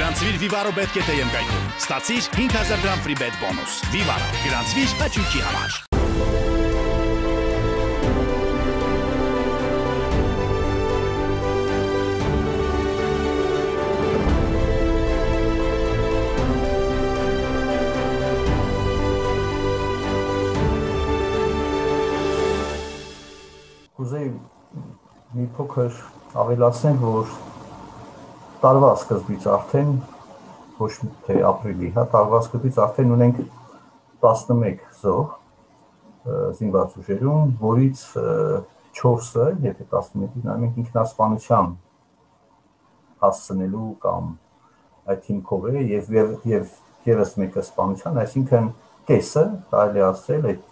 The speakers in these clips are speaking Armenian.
Գրանցվիր Vivaro Bet.am կայքում։ Ստացիր 5000 դրամ free bet բոնուս։ Vivaro, գրանցվիր հաճույքի համար։ Կուզեի մի փոքր ավելացնել, որ տարվա սկզբից արդեն, ոչ թե ապրիլի, տարվա սկզբից արդեն ունենք 11 զոհ զինված ուժերում, որից 4-ը, եթե 11-ից նայում ենք, ինքնասպանության հասցնելու կամ այդ հիմքով է եւ եւս մեկը սպանության, այսինքն կեսը կարելի ասել այդ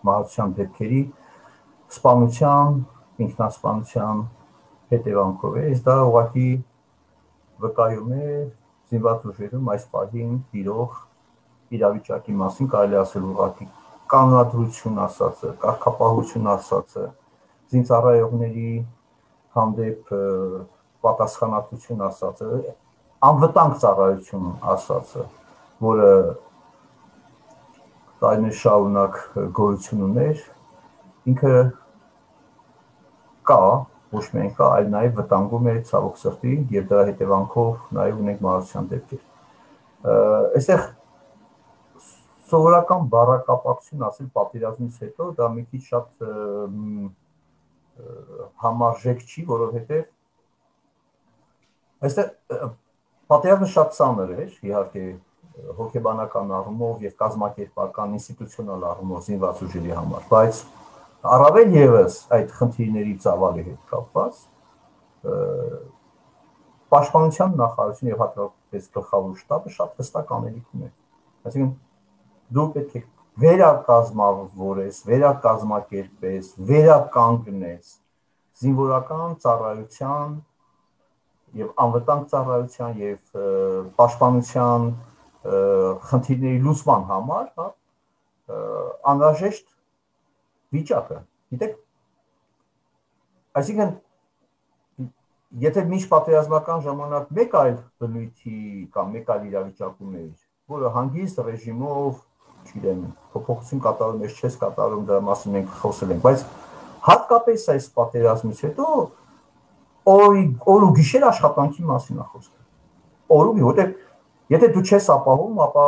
մահացության դեպքերի սպանության, ինքնասպանության հետևանքով է, իսկ դա ուղղակի վկայում է զինված ուժերում այս պահին տիրող իրավիճակի մասին, կարելի ասել ուղղակի կանոնադրություն ասածը, կարգապահություն ասածը, զինծառայողների հանդեպ պատասխանատվություն ասածը, անվտանգ ծառայություն ասածը, որը տարիներ շարունակ գոյություն ուներ, ինքը կա, ոչ միայն կա, այլ նաև վտանգում է ցավոք սրտի եւ դրա հետևանքով նաև ունենք մահացության դեպքեր։ Այստեղ սովորական բառակապակցություն ասել պատերազմից հետո դա մի քիչ շատ համարժեք չի, որովհետեւ այստեղ պատերազմը շատ ծանր էր, իհարկե հոգեբանական առումով եւ կազմակերպական ինստիտուցիոնալ առումով զինված ուժերի համար, բայց առավել եւս այդ խնդիրների ծավալի հետ կապված պաշտպանության նախարարությունը եւ հատկապես գլխավոր շտաբը շատ հստակ անելիք ունեն։ Այսինքն դու պետք է վերակազմավորես, վերակազմակերպես, վերականգնես զինվորական ծառայության եւ անվտանգ ծառայության եւ պաշտպանության խնդիրների լուծման համար, անհրաժեշտ վիճակը, գիտեք, այսինքն, եթե մինչ պատերազմական ժամանակ մեկ այլ բնույթի կամ մեկ այլ իրավիճակում էր, որը հանգիստ ռեժիմով, չգիտեմ, փոփոխություն կատարում ես, չես կատարում, դրա մասին մենք խոսել ենք, բայց հատկապես այս պատերազմից հետո օր ու գիշեր աշխատանքի մասին է խոսքը, օր ու գիշեր, որտեղ եթե դու չես ապահովում, ապա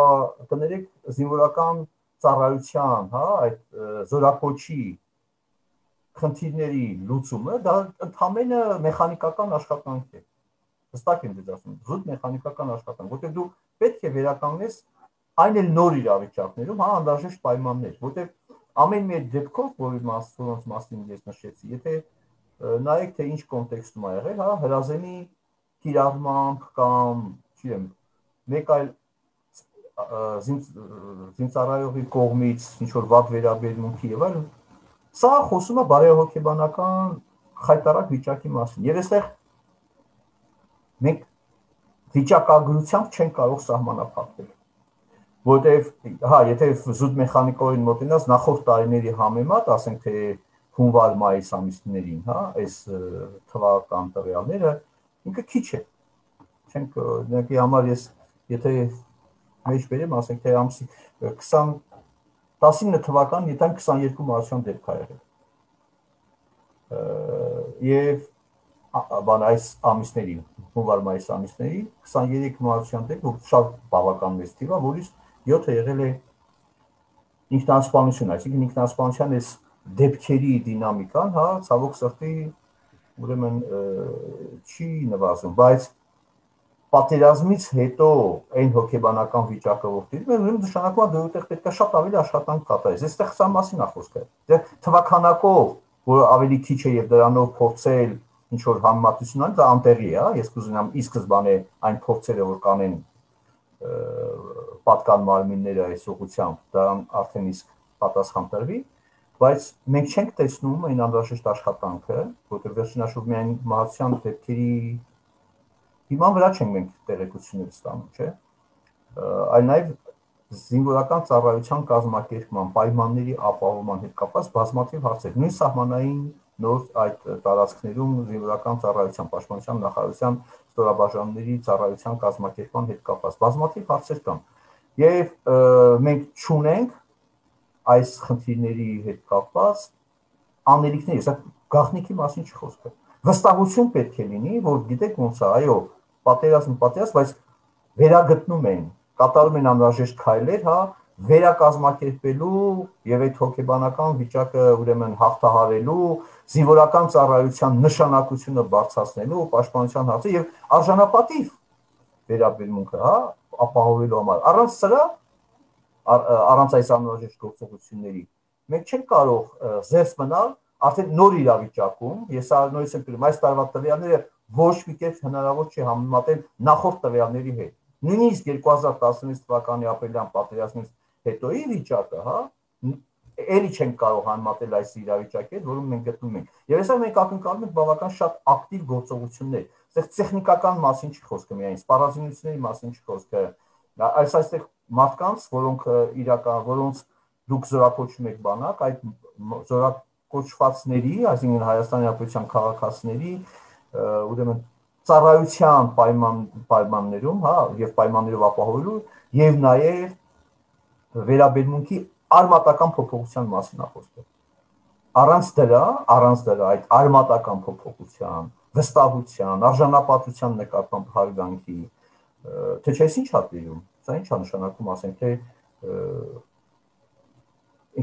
կներեք զինվորական ծառայության, այդ զորակոչի խնդիրների լուծումը դա ընդհանրապես մեխանիկական աշխատանք է։ Հստակ եմ ձեզ ասում, զուտ մեխանիկական աշխատանք, որտեղ դու պետք է վերականգնես այն էլ նոր իրավիճակներում, անհրաժեշտ պայմաններ, որտեղ ամեն մի դեպքով, որոնց մասին ես նշեցի, եթե նայեք թե ինչ կոնտեքստում ա եղել, հրազենի կիրառմամբ կամ, չգիտեմ, մեկ այլ զինծառայողի կողմից ինչ-որ վատ վերաբերմունքի եւ այլն, սա խոսում է բարեհոգեբանական խայտարակ վիճակի մասին։ Եվ այստեղ մենք վիճակագրությամբ չենք կարող սահմանափակվել, որտեղ եթե զուտ մեխանիկորեն մոտենաս նախորդ տարիների համեմատ, ասենք թե հունվար-մայիս ամիսներին, այս թվական տվյալները ինքը քիչ է։ Չենք նկատի համար ես եթե մեջ բերեմ, ասենք թե ամսի 2019 թվականին եթե 22 մահացության դեպք ա եղել։ Եվ այս ամիսներին, հունվար-մայիս ամիսներին 23 մահացության դեպք, որ շատ բավական մեծ թիվ է, որից 7-ը եղել է ինքնասպանություն, այսինքն ինքնասպանության այս դեպքերի դինամիկան, ցավոք սրտի ուրեմն չի նվազում, բայց պատերազմից հետո այն հոգեբանական վիճակը ողջունում, ուրեմն նշանակում է դու այդտեղ պետք է շատ ավելի աշխատանք կատարես։ Այստեղ սա մասին է խոսքը։ Դե թվականակով, որ ավելի քիչ է եւ դրանով փորձել ինչ որ համեմատություն անել, դա անտեղի է, ես կուզենամ ի սկզբանե այն փորձերը, որ կանեն պատկան մարմինները այս ուղղությամբ, դրան արդեն իսկ պատասխան տրվի, բայց մենք չենք տեսնում այն անհրաժեշտ աշխատանքը, որտեղ վերջնաշուտ միայն մահացության դեպքերի հիման վրա չենք մենք տեղեկություններ ստանում, չէ՞, այլ նաև զինվորական ծառայության կազմակերպման, պայմանների ապահովման հետ կապված բազմաթիվ հարցեր, նույն սահմանային նոր այդ տարածքներում զինվորական ծառայության պաշտպանության նախարարության ստորաբաժանումների ծառայության կազմակերպման հետ կապված բազմաթիվ հարցեր կան եւ մենք չունենք այս խնդիրների հետ կապված անելիքներ, սա գաղտնիքի մասին չի խոսքը վստահություն պետք է լինի որ գիտեք ոնց է այո պատերազմ, բայց վերագտնում են կատարում են անհրաժեշտ քայլեր, հա, վերակազմակերպելու եւ այդ հոգեբանական վիճակը ուրեմն հաղթահարելու, զինվորական ծառայության նշանակությունը բարձրացնելու, պաշտպանության հարցը եւ արժանապատիվ վերաբերմունքը, հա, ապահովելու համար։ Առանց սրա, առանց այս անհրաժեշտ գործողությունների, մենք չենք կարող զերծ մնալ արդեն նոր իրավիճակում, ես նորից եմ գրում, այս տարվա տվյալները ոչ մի կերպ հնարավոր չի համեմատել նախորդ տվյալների հետ։ Նույնիսկ 2016 թվականի ապրիլյան պատերազմից հետոյի վիճակը, հա, էլի չենք կարող համեմատել այս իրավիճակի հետ, որում մենք գտնվում ենք։ Եվ այսօր մենք ակնկալում ենք բավական շատ ակտիվ գործողություններ։ Այստեղ տեխնիկական մասին չի խոսքը միայն, սպառազինությունների մասին չի խոսքը։ Այստեղ մարդկանց, որոնց դուք զորակոչում եք բանակ, այդ զորակոչվածների, այսինքն Հայաստանի Հանրապետության քաղաքացիների, ուրեմն ծառայության պայմաններում, հա, եւ պայմաններով ապահովելու եւ նաեւ վերաբերմունքի արմատական փոփոխության մասին է խոսքը։ Առանց դրա այդ արմատական փոփոխության, վստահության, արժանապատվության նկատմամբ հարգանքի, թե չէ ինչ է տիրում, սա ինչ է նշանակում, ասենք թե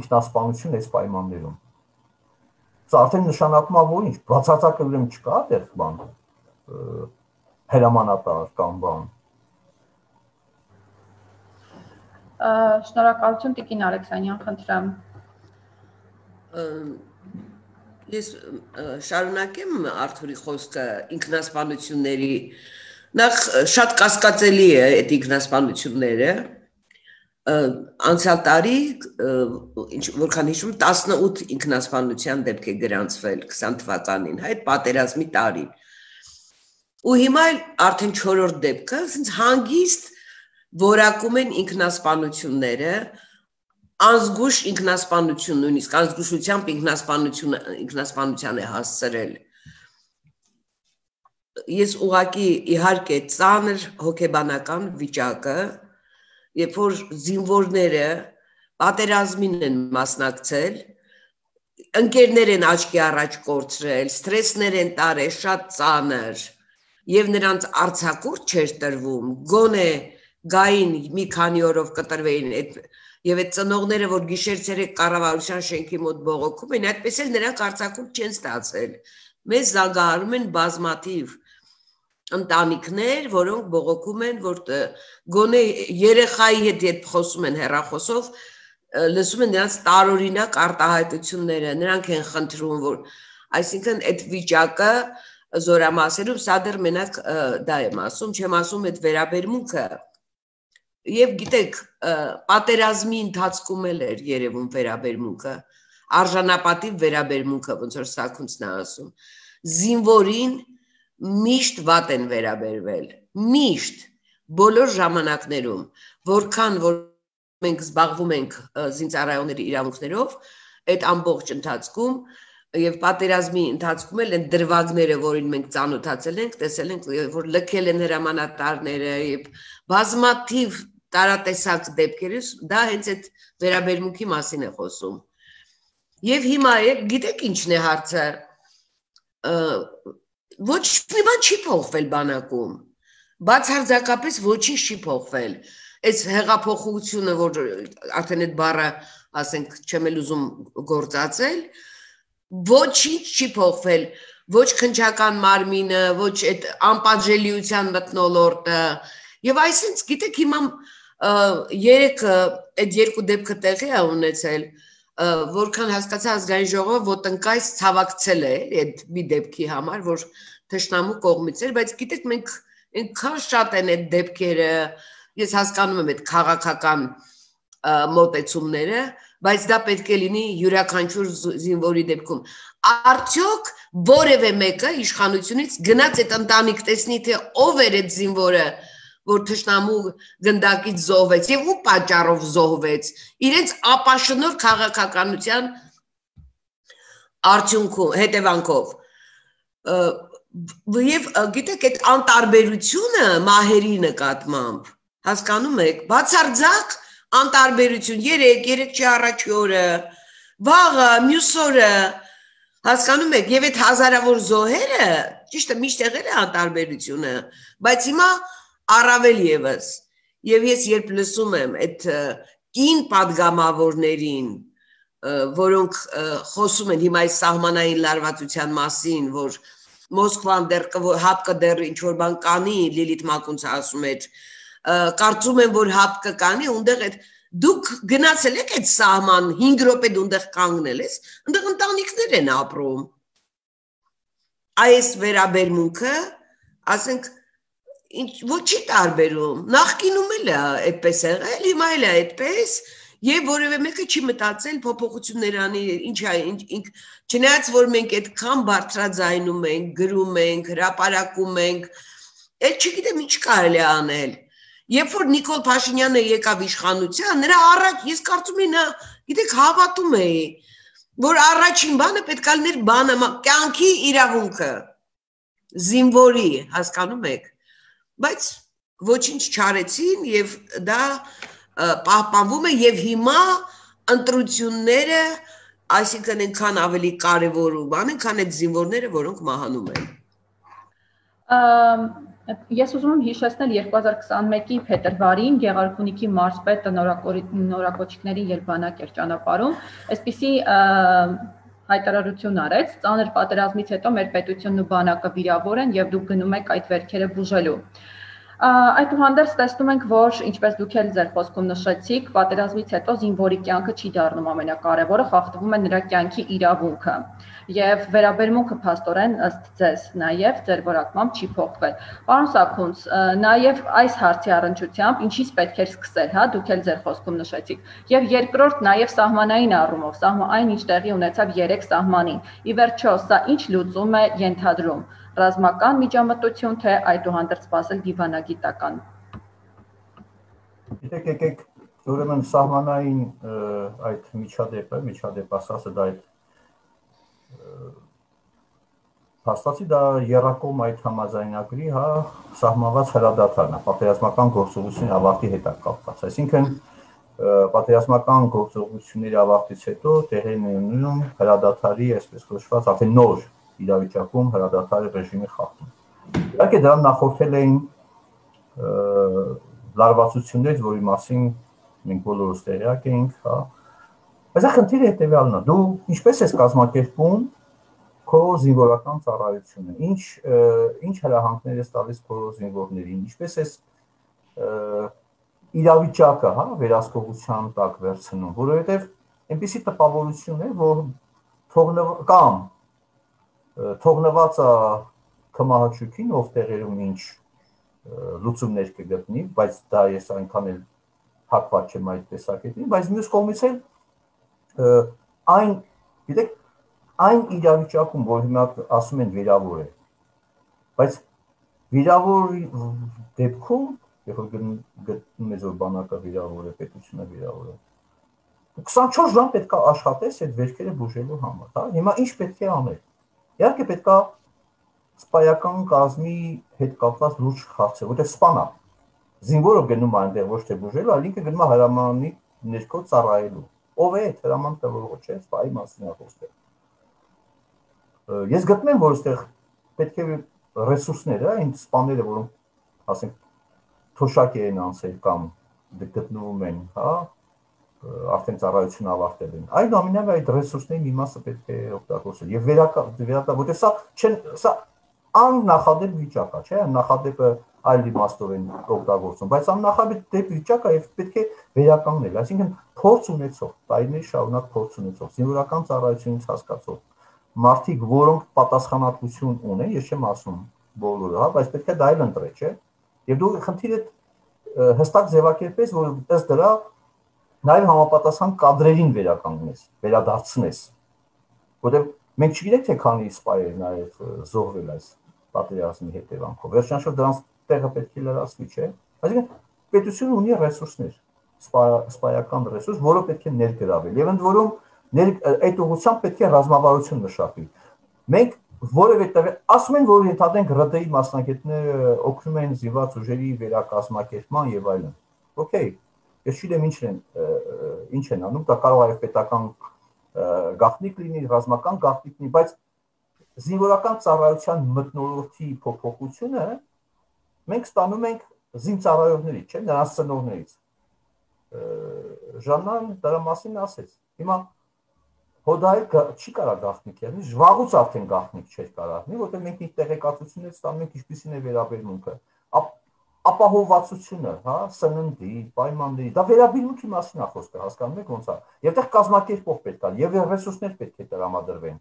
ինքնասպանություն այս պայմաններում։ Սա արդեն նշանակում է որ ինչ, բացարձակը ուրեմն չկա այդտեղ բան հրամանատար կամ բան։ Շնորհակալություն Տիկին Ալեքսանյան, խնդրեմ։ Ես շարունակեմ Արթուրի խոսքը ինքնասպանությունների, նախ շատ կասկածելի է այդ ինքնասպանությունները, անցյալ տարի, որքան հիշում 18 ինքնասպանության դեպք է գրանցվել 20 թվականին, այդ պատերազմի տարին։ Ու հիմա արդեն 4-րդ դեպքը, ասենց հանգիստ որակում են ինքնասպանությունները, անզգուշ ինքնասպանություն, նույնիսկ անզգուշությամբ ինքնասպանության է հասցրել։ Ես ուղղակի իհարկե ծանր հոգեբանական վիճակը, երբ որ զինվորները պատերազմին են մասնակցել, ընկերներ են աչքի առաջ կորցրել, սթրեսներ են տարել շատ ծանր, եւ նրանց արձակուրդ չէր տրվում, գոնե գային մի քանի օրով կտրվեին եւ այդ ծնողները, որ գիշեր-ցերեկ կառավարության շենքի մոտ բողոքում են, այդպես էլ նրանք արձակուրդ չեն ստացել։ Մեզ զանգահարում են բազմաթիվ ընտանիքներ, որոնք բողոքում են, որ գոնե երեխայի հետ խոսում են հեռախոսով, լսում են նրանց տարօրինակ արտահայտությունները, նրանք են խնդրում, որ այսինքն այդ վիճակը զորամասերում սա դեռ մենակ դա եմ ասում, չեմ ասում այդ վերաբերմունքը եւ գիտեք պատերազմի ընթացքում էլ էր երևում վերաբերմունքը, արժանապատիվ վերաբերմունքը, ոնց որ Սաքունցն է ասում, զինվորին միշտ վատ են վերաբերվել, միշտ բոլոր ժամանակներում, որքան որ մենք զբաղվում ենք զինծառայողների իրավունքներով, այդ ամբողջ ընթացքում եւ պատերազմի ընթացքում էլ են դրվագները, որին մենք ծանոթացել ենք, տեսել ենք, որ լքել են հրամանատարները եւ բազմաթիվ տարատեսակ դեպքերից, դա հենց այդ վերաբերմունքի մասին է խոսում։ Եվ հիմա գիտեք ինչն է հարցը, ոչ մի բան չի փոխվել բանակում, բացարձակապես ոչինչ չի փոխվել, այս հեղափոխությունը, որ արդեն այդ բառը, ասենք, չեմ էլ ուզում գործածել, ոչինչ չի փոխվել, ոչ քննչական մարմինը, ոչ այդ անպատժելիության մթնոլորտը, եւ այսինքն, գիտեք, հիմա երեք այդ երկու դեպքը տեղի է ունեցել, որքան հասկացա ազգային ժողովը ոտնկայս ցավակցել է այդ մի դեպքի համար, որ թշնամու կողմից էր, բայց գիտեք, մենք այնքան շատ են այդ դեպքերը, ես հասկանում եմ այդ քաղաքական մոտեցումները, բայց դա պետք է լինի յուրաքանչյուր զինվորի դեպքում։ Արդյոք որևէ մեկը իշխանությունից գնաց այդ ընտանիք տեսնի, թե ով էր այդ զինվորը, որ թշնամու գնդակից զոհվեց եւ ու պատճառով զոհվեց, իրենց ապաշնոր քաղաքականության արդյունքում հետևանքով եւ գիտեք այդ անտարբերությունը մահերի նկատմամբ հասկանում եք բացարձակ անտարբերություն 3 առաջի օրը վաղը մյուս օրը հասկանում եք եւ այդ հազարավոր զոհերը ճիշտ է միշտ եղել է անտարբերությունը բայց հիմա առավել եւս եւ ես երբ լսում եմ այդ կին падգամավորներին որոնք խոսում են հիմա այս սահմանային լարվածության մասին որ Մոսկվան դեռ հապկը դեռ ինչ որ բան կանի Լիլիթ Մակունցը ասում էր կարծում եմ որ հապկը կանի ունդեղ այդ դուք գնացել եք այդ սահման 5 րոպե ունդեղ կանգնել ես ունդեղ ընտանիքներ են ապրում այս վերաբերմունքը ասենք ոչի տարբերում նախկինում էլ է այդպես եղել հիմա էլ է այդպես Եվ որևէ մեկը չի մտածել փոփոխություններ անի, չնայած որ մենք այդքան բարձրաձայնում ենք, գրում ենք, հրապարակում ենք, էլ չգիտեմ ինչ կարելի է անել։ Երբ որ Նիկոլ Փաշինյանը եկավ իշխանության, նրա առաջ ես կարծում եմ նա, գիտեք, հավատում էի, որ առաջին բանը պետք է լիներ բանը կյանքի իրավունքը, զինվորի, հասկանում եք, բայց ոչինչ չարեցին եւ դա պահպանվում է եւ հիմա ընտրությունները այսինքն այնքան ավելի կարեւոր ու բան են, քան այդ զինվորները, որոնք մահանում են։ Ես ուզում եմ հիշեցնել 2021-ի փետրվարին Գեղարքունիքի մարզպետը նորակոչիկների ելբանակ էր ճանապարհում, այսպիսի հայտարարություն արեց, ծանր պատերազմից հետո մեր պետությունն ու բանակը վիրավոր են եւ դուք գնում եք այդ վերքերը բուժելու։ Այդուհանդերձ տեսնում ենք, որ ինչպես դուք էլ ձեր խոսքում նշեցիք, պատերազմից հետո զինվորի կյանքը չի դառնում ամենակարևորը, խախտվում է նրա կյանքի իրավունքը եւ վերաբերմունքը փաստորեն ըստ ձեզ նաեւ ձեր որակմամբ չի փոխվել։ Պարոն Սաքունց, նաեւ այս հարցի առնչությամբ ինչից պետք է սկսել, հա, դուք էլ ձեր խոսքում նշեցիք։ Եվ երկրորդ նաեւ սահմանային առումով, այն ինչ տեղի ունեցավ 3 սահմանին։ Ի վերջո, սա ինչ լուծում է ենթադրում։ Ռազմական միջամտություն թե այդուհանդերձ սպասել դիվանագիտական։ Գիտեք, եկեք ուրեմն սահմանային այդ միջադեպ ասածը դա այդ փաստացի դա երակոմ այդ համաձայնագրի, հա, սահմանված հրադադարն է, պատերազմական գործողությունների ավարտի հետ կապված։ Այսինքն պատերազմական գործողությունների ավարտից հետո տեղի ունենում հրադադարի, այսպես կոչված, արդեն նոր իրավիճակում հրադադարի ռեժիմի խախտում։ Իհարկե դրան նախորդել էին լարվածություններ, որի մասին մենք բոլորս տեղյակ էինք, հա։ Բայց խնդիրը հետևյալն է. դու ինչպես ես կազմակերպում քո զինվորական ծառայությունը, ինչ հրահանգներ ես տալիս քո զինվորներին, ինչպես ես իրավիճակը, հա, վերահսկողության տակ վերցնում, որովհետև այնպիսի տպավորություն է, որ կամ թողնված է կմահաճուկին, ով տեղերում ինչ լուծումներ կգտնի, բայց դա ես այնքան էլ հակված չեմ այդ տեսակետին, բայց մյուս կողմից էլ այն, գիտեք, այն իրավիճակում, որ հիմա ասում են վիրավոր է, բայց վիրավորի դեպքում, երբ որ գտնում ես, որ բանակը վիրավոր է, պետությունը վիրավոր է, 24 ժամ պետք է աշխատես այդ վերքերը բուժելու համար, հա, հիմա ինչ պետք է անել։ Իհարկե պետք է սպայական կազմի հետ կապված լուրջ խաղացել, որտեղ սպանա։ Զինվորը գնում է այնտեղ ոչ թե բուժելու, այլ ինքը գնում է հրամանի ներքո ծառայելու։ Ով է այդ հրաման տվողը, չէ՞, սպայի մասին է խոսքը։ Ես գտնում եմ, որ այստեղ պետք է ռեսուրսները, այն սպաները, որոնք, ասենք, թոշակի են անցել կամ գտնվում են, հա, արդեն ծառայություն ավարտել են։ Այնուամենայնիվ այդ ռեսուրսների մի մասը պետք է օգտագործել եւ որտեղ սա աննախադեպ վիճակ է, չէ՞, նախադեպը այլ իմաստորեն օգտագործում, բայց աննախադեպ վիճակ է եւ պետք է վերականգնել, այսինքն փորձ ունեցող, տարիների շարունակ փորձ ունեցող, զինվորական ծառայությունից հասկացող մարդիկ, որոնք պատասխանատվություն ունեն, ես չեմ ասում բոլորը, հա, բայց պետք է դա էլ ընտրել, չէ՞։ Եվ դու խնդիրը հստակ ձևակերպես, որ ըստ դրա նաև համապատասխան կադրերին վերականգնես, վերադարձնես, որտեղ մենք չգիտենք թե քանի սպայ է նաև զոհվել այս պատերազմի հետևանքով։ Վերջնաշուտ դրանց տեղը պետք է լրացվի, չէ՞։ Այսինքն պետությունը ունի ռեսուրսներ, սպայական ռեսուրս, որը պետք է ներգրավել։ Եվ ընդ որում այդ ուղղությամբ պետք է ռազմավարություն մշակվի։ Մենք որևէ տեղ ասում են, որ ընդհանրենք ՌԴ-ի մասնակիցները օգնում են զինված ուժերի վերակազմակերպման եւ այլն։ Okay, ես չգիտեմ ինչ են անում, դա կարող է պետական գաղտնիք լինի, ռազմական գաղտնիք լինի, բայց զինվորական ծառայության մթնոլորտի փոփոխությունը մենք ստանում ենք զինծառայողներից, չէ՞, նրանց ծնողներից։ Ժաննան դրա մասին ասեց։ Հիմա հոդայ չի կարա գաղտնիք եղնի, վաղուց արդեն գաղտնիք չէր կարողնի, որտեղ մենք իր տեղեկատվությունից ստանում ենք ինչպիսին է վերաբերմունքը, ապահովվածությունը, հա, սննդի, պայմանների, դա վերաբերմունքի մասին է խոսքը, հասկանում եք ոնց է։ Եվ այդտեղ կազմակերպող պետք է, եւ ռեսուրսներ պետք է տրամադրվեն։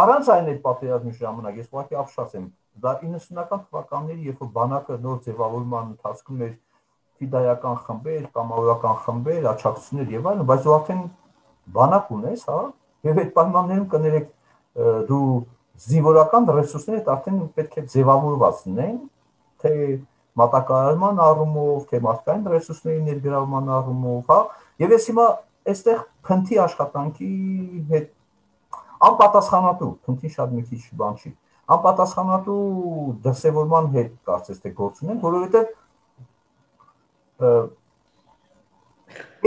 Առանց այն այդ պատերազմի ժամանակ ես ուղղակի ապշած եմ, դա 90-ական թվականների, երբ որ բանակը նոր ձևավորման ընթացքում էր ֆիդայական խմբեր, կամավորական խմբեր, աչակցություններ եւ այլն, բայց ու արդեն բանակ ունես, հա, եւ այդ պայմաններում կներեք դու զինվորական ռեսուրսները արդեն պետք է ձևավորված լինեն, թե մատակարարման առումով, թե մարդկային ռեսուրսների ներգրավման առումով, հա, եւ ես հիմա այստեղ փնթի աշխատանքի հետ անպատասխանատու, փնթի շատ մի քիչ բան չի, անպատասխանատու դրսևորման հետ կարծես թե գործ ունեն, որովհետեւ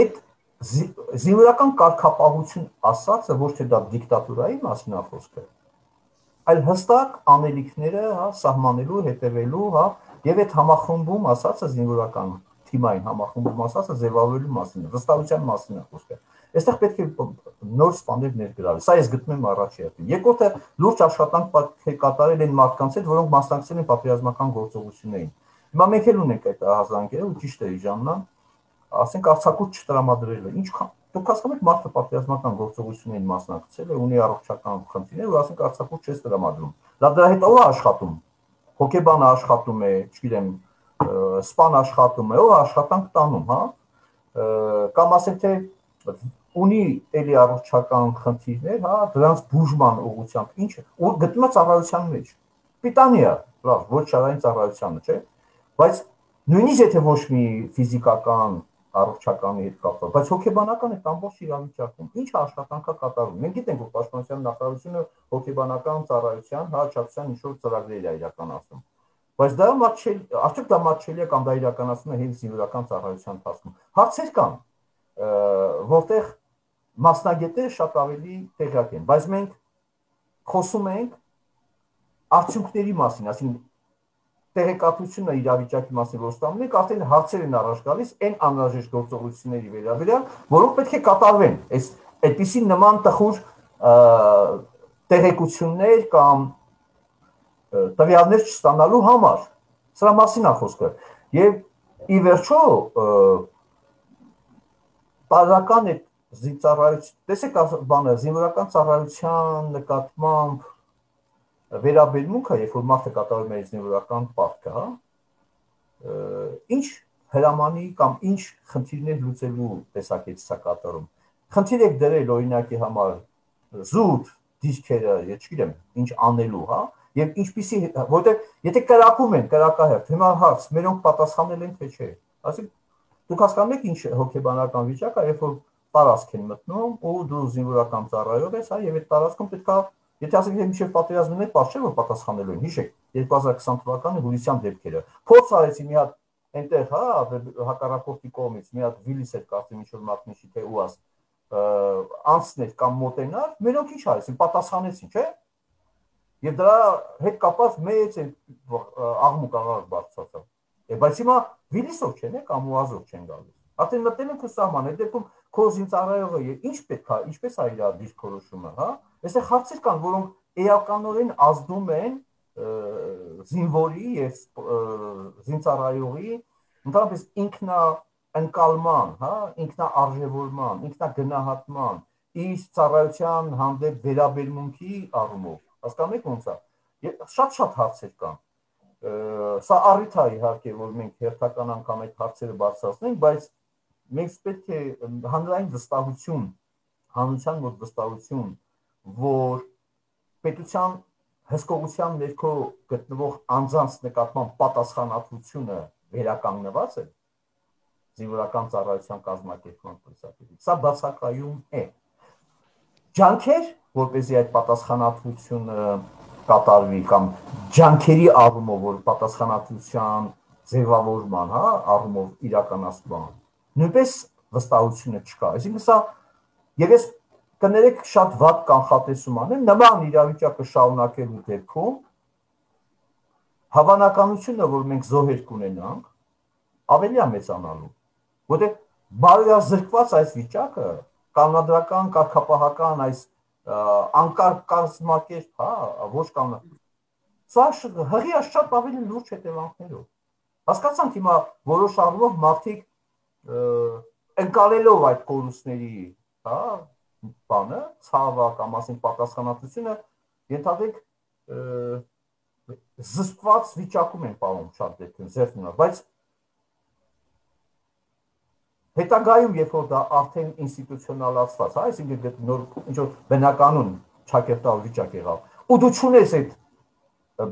այդ զինվորական կարգապահություն ասածը ոչ թե դա դիկտատուրայի մասին է խոսքը, այլ հստակ անելիքները, հա, սահմանելու, հետևելու, հա, եւ այդ համախմբում ասածը զինվորական թիմային համախմբում ասածը ձևավորելու մասին, վստահության մասին է խոսքը։ Այստեղ պետք է նոր սպաներ ներգրավել։ Սա ես գտնում եմ առաջի հերթին։ Երկրորդը լուրջ աշխատանք պետք է կատարել են մարդկանց հետ, որոնք մասնակցել են պատերազմական գործողություններին։ Հիմա մենք էլ ունենք այդ հազանգերը, ու ճիշտ է Ժաննան, ասենք արձակուրդ չտրամադրելը։ Ինչքան դուք հասկանում եք մարդը պատերազմական գործողություններին մասնակցել է, ունի առողջական խնդիրներ, ու ասենք արձակուրդ չես տրամադրում։ Լավ, դրա հետ ով է աշխատում։ Հոկեբանը աշխատում է, չգիտեմ, սպան աշխատում է, ով աշխատանք տանում, հա։ Կամ ասենք թե ունի էլի առողջական խնդիրներ, հա, դրանց բուժման ուղղությամբ ինչ, ու գտնում է ծառայության մեջ։ Պիտանի է, լավ, ոչ շարային ծառայությանը, չէ՞։ Բայց նույնիսկ եթե ոչ մի ֆիզիկական առողջականի հետ կապված, բայց հոգեբանական է ամբողջ իրավիճակում։ Ինչ աշխատանք է կատարում։ Մենք գիտենք, որ Պաշտպանության նախարարությունը հոգեբանական ծառայության, հա, աջակցության ինչ-որ ծրագրեր է իրականացնում։ Բայց դա արդյոք դա մատչելի է կամ դա իրականացնում է հենց զինվորական ծառայության ընթացքում։ Հարցեր կան, որտեղ մասնագետները շատ ավելի տեղյակ են, բայց մենք խոսում ենք արդյունքների մասին, այսինքն տեղեկատվությունը իրավիճակի մասին որ ստանում ենք, արդեն հարցեր են առաջ գալիս այն անհրաժեշտ գործողությունների վերաբերյալ, որոնք պետք է կատարվեն։ Այս այդպիսի նման տխուր տեղեկություններ կամ տվյալներ չստանալու համար։ Սրա մասին է խոսքը։ Եվ ի վերջո տարական այդ զինծառայություն, տեսեք բանը, զինվորական ծառայության նկատմամբ վերաբերմունքը, երբ որ մարդը կատարում է զինվորական պարտքը, հա, ինչ հրամանի կամ ինչ խնդիրներ լուծելու տեսակետից է կատարում։ Խնդիր եք դրել օրինակի համար զուտ դիրքերը, ես չգիտեմ, ինչ անելու, հա, եւ ինչպիսի, որտեղ եթե կրակում են, կրակահերթ, հիմա հարց, մերոնք պատասխանել են թե չէ։ Այսինքն դուք հասկանում եք ինչ հոգեբանական վիճակ է, երբ որ տարածք են մտնում ու դու զինվորական ծառայող ես, հա, եւ այդ տարածքում պետք է, եթե ասենք մինչեւ պատերազմն է, պարզ չէ որ պատասխանելու են։ Հիշեք 2020 թվականի հուլիսյան դեպքերը։ Փորձ արեցի մի հատ այնտեղ, հա, հակառակորդի կողմից մի հատ վիլիս էր կարծեմ ինչ որ մատնիշի թե ուազ անցներ կամ մոտենար, մերոնք ինչ արեցին, պատասխանեցին, չէ՞։ Եվ դրա հետ կապված մեծ աղմուկ աղաղ բարձրացավ։ Բայց հիմա վիլիսով չեն կամ ուազով չեն գալիս։ Արդեն մտել են քո սահման, այդ դեպքում քո զինծառայողը ինչ պետք է, ինչպես է իր դիրքորոշումը, հա։ Այստեղ հարցեր կան, որոնք էականորեն ազդում են զինվորի եւ զինծառայողի ընդհանրապես ինքնաընկալման, հա, ինքնաարժևորման, ինքնագնահատման, իր ծառայության հանդեպ վերաբերմունքի առումով։ Հասկանում եք ոնց է։ Շատ հարցեր կան։ Սա առիթ է իհարկե, որ մենք հերթական անգամ այդ հարցերը բարձրացնենք, բայց մենք պետք է հանրային վստահություն, հանրության մոտ վստահություն, որ պետության հսկողության ներքո գտնվող անձանց նկատմամբ պատասխանատվությունը վերականգնված է, զինվորական ծառայության կազմակերպման տեսակետից։ Սա բացակայում է։ Ջանքեր, որպեսզի այդ պատասխանատվությունը կատարվի կամ ջանքերի առումով, որ պատասխանատվության ձևավորման, առումով իրականացման, նույնպես վստահությունը չկա։ Այսինքն սա եւ ես կներեք շատ վատ կանխատեսում անեմ, նման իրավիճակը շարունակելու դեպքում հավանականությունը, որ մենք զոհեր կունենանք, ավելի է մեծանալու, որտեղ բարոյազրկված այս վիճակը կանոնադրական, կարգապահական այս անկարգ կազմակերպ, ոչ կանոն, սա հղի շատ ավելի լուրջ հետևանքներով։ Հասկացանք հիմա որոշ առումով մարդիկ ընկալելով այդ կորուստների, բանը, ցավը կամ ասենք պատասխանատվությունը ենթադրեք զսպված վիճակում են պահում շատ դեպքերում զերծ, բայց հետագայում երբ որ դա արդեն ինստիտուցիոնալացված, այսինքն նոր ինչ-որ բնականon ճակերտալ վիճակ եղավ, ու դու չունես այդ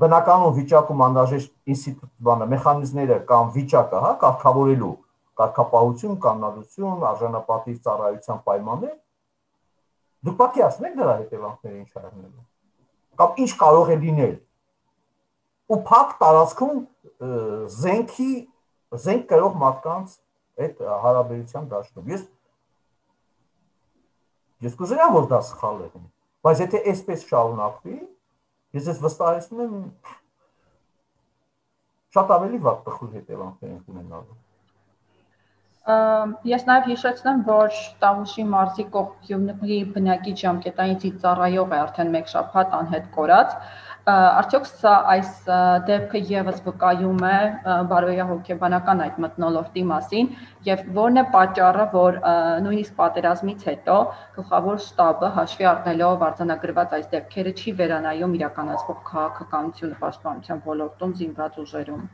բնականon վիճակում անհրաժեշտ ինստիտուտ բանը մեխանիզմները կամ վիճակը, կարգավորելու կարգապահություն, կանոնադրություն, արժանապատիվ ծառայության պայմաններ, դուք պատկերացնեք դրա հետևանքները ինչ արնելու, կամ ինչ կարող է լինել, ու փակ տարածքում զենք կրող մարդկանց այդ հարաբերության դաշտում։ Ես կուզենամ, որ դա սխալ է, բայց եթե այսպես շարունակվի, ես ես վստահեցնում եմ շատ ավելի վատ տխուր հետևանքներ են ունենալու։ Ես նաև հիշեցնեմ, որ Տավուշի մարզի Կողբյունի բնակիչ ժամկետային ծառայող է արդեն 1 շաբաթ անհետ կորած։ Արդյոք սա այս դեպքը եւս վկայում է բարոյահոգեբանական այդ մթնոլորտի մասին եւ ո՞րն է պատճառը, որ նույնիսկ պատերազմից հետո գլխավոր շտաբը հաշվի առնելով արձանագրված այս դեպքերը չի վերանայում իրականացվող քաղաքականությունը պաշտպանության ոլորտում զինված ուժերում։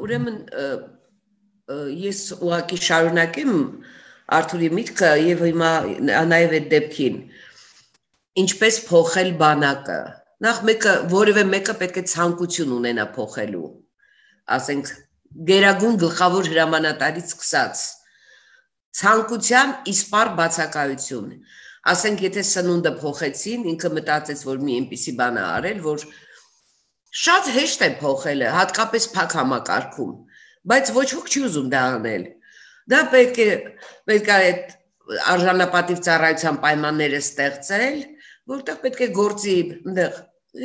Ուրեմն ես ուղղակի շարունակեմ Արթուրի միտքը եւ հիմա նաեւ այդ դեպքին ինչպես փոխել բանակը։ Նախ որևէ մեկը պետք է ցանկություն ունենա փոխելու։ Ասենք գերագույն գլխավոր հրամանատարից սկսած ցանկության իսպառ բացակայություն։ Ասենք եթե սնունդը փոխեցին, ինքը մտածեց, որ մի այնպիսի բան է արել, որ շատ հեշտ է փոխելը, հատկապես փակ համակարգում, բայց ոչ ոք չի ուզում դա անել։ Դա պետք է այդ արժանապատիվ ծառայության պայմանները ստեղծել, որտեղ պետք է գործի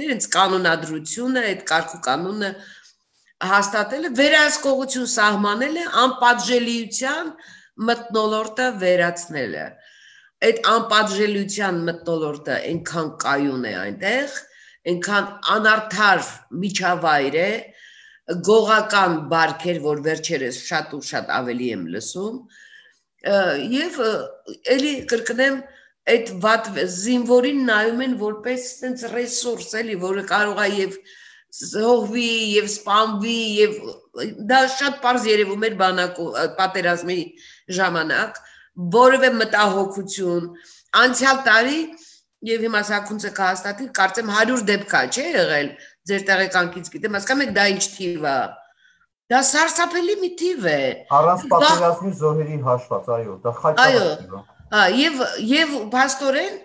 իրենց կանոնադրությունը, այդ կարգու կանոնը հաստատելը, վերահսկողություն սահմանելը, անպատժելիության մթնոլորտը վերացնելը։ Այդ անպատժելիության մթնոլորտը այնքան կայուն է այնտեղ, այնքան անարդար միջավայր է, գողական բարքեր, որ վերջերս շատ ու շատ ավելի եմ լսում, եւ էլի կրկնեմ այդ վատ զինվորին նայում են որպես sense ռեսուրս, էլի, որը կարող է եւ զոհվի եւ սպանվի եւ դա շատ པարզ երևում էր պատերազմի ժամանակ, որևէ մտահոգություն, անցյալ տարի եւ հիմա Սաքունցը կհաստատի, կարծեմ 100 դեպք է, չէ՞ եղել ձեր տեղեկանքից գիտեմ, հասկանում եք դա ինչ թիվ է։ Դա սարսափելի մի թիվ է։ Առանց պատերազմի զոհերի հաշված, այո, դա խայտարակ է։ Եվ փաստորեն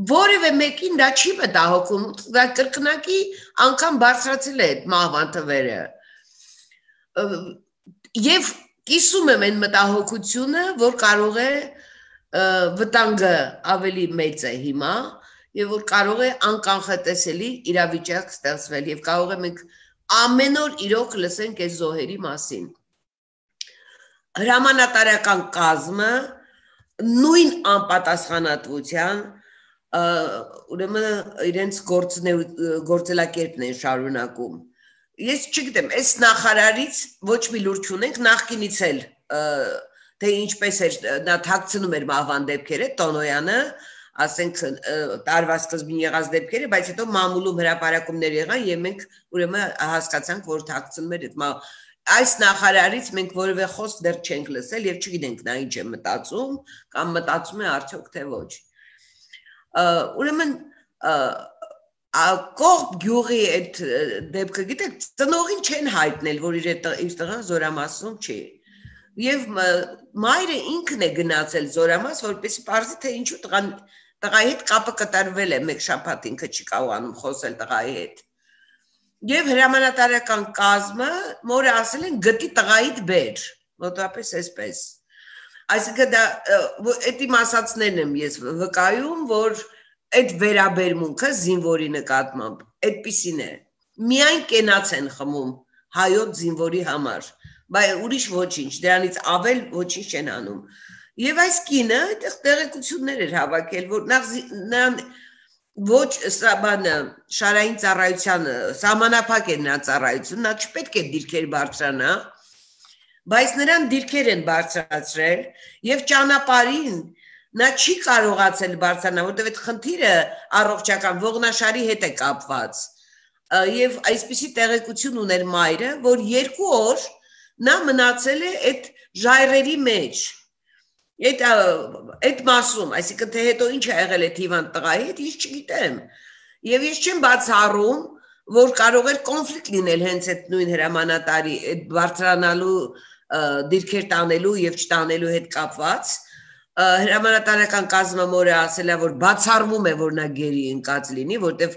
որևէ մեկին դա չի մտահոգում, դա կրկնակի անգամ բարձրացել է այդ մահվան թվերը։ Եվ կիսում եմ այն մտահոգությունը, որ կարող է վտանգը ավելի մեծ է հիմա, եւ որ կարող է անկանխատեսելի իրավիճակ ստեղծվել եւ կարող է մենք ամեն օր իրոք լսենք այս զոհերի մասին։ Հրամանատարական կազմը նույն անպատասխանատվության ուրեմն իրենց գործելակերպն են շարունակում։ Ես չգիտեմ, այս նախարարից ոչ մի լուր չունենք, նախկինից էլ թե ինչպես էր նա թաքցնում էր մահվան դեպքերը, Տոնոյանը, ասենք տարվա սկզբին եղած դեպքերը, բայց հետո մամուլում հրապարակումներ եղան եւ մենք ուրեմն հասկացանք, որ թաքցնում էր այդ այս նախարարից մենք որևէ խոսք դեռ չենք լսել եւ չգիտենք նա ինչ է մտածում կամ մտածում է արդյոք թե ոչ։ Ուրեմն Կողբ գյուղի այդ դեպքը գիտեք ծնողին չեն հայտնել, որ իր տղան զորամասում չի։ Եվ մայրը ինքն է գնացել զորամաս, որպեսզի պարզի թե ինչու տղայի հետ կապը կատարվել է, մեկ շաբաթ ինքը չի կարողանում խոսել տղայի հետ։ Եվ հրամանատարական կազմը մորը ասել են գտի տղայիդ բեր, մոտավորապես այսպես։ Այսինքն դա այդ իմ ասածներն եմ ես վկայում, որ այդ վերաբերմունքը զինվորի նկատմամբ այդպիսին է։ Միայն կենաց են խմում հայոց զինվորի համար, բայց ուրիշ ոչինչ, դրանից ավել ոչինչ չեն անում։ Եվ այս կինը այդտեղ տեղեկություններ էր հավաքել, որ նրան ոչ սա բանը շարային ծառայությանը սահմանափակ է նա ծառայություն, նա չպետք է դիրքեր բարձրանա, բայց նրան դիրքեր են բարձրացրել եւ ճանապարհին նա չի կարողացել բարձրանալ, որտեղ այդ խնդիրը առողջական ողնաշարի հետ է կապված։ Եվ այսպիսի տեղեկություն ուներ մայրը, որ 2 օր նա մնացել է այդ ժայռերի մեջ։ Այդ մասում, այսինքն թե հետո ինչ է եղել այդ հիվանդ տղայի հետ, ես չգիտեմ։ Եվ ես չեմ բացառում, որ կարող էր կոնֆլիկտ լինել հենց այդ նույն հրամանատարի այդ բարձրանալու դիրքեր տանելու եւ չտանելու հետ կապված։ Հրամանատարական կազմը մորը ասել է, որ բացառվում է, որ նա գերի ընկած լինի, որտեվ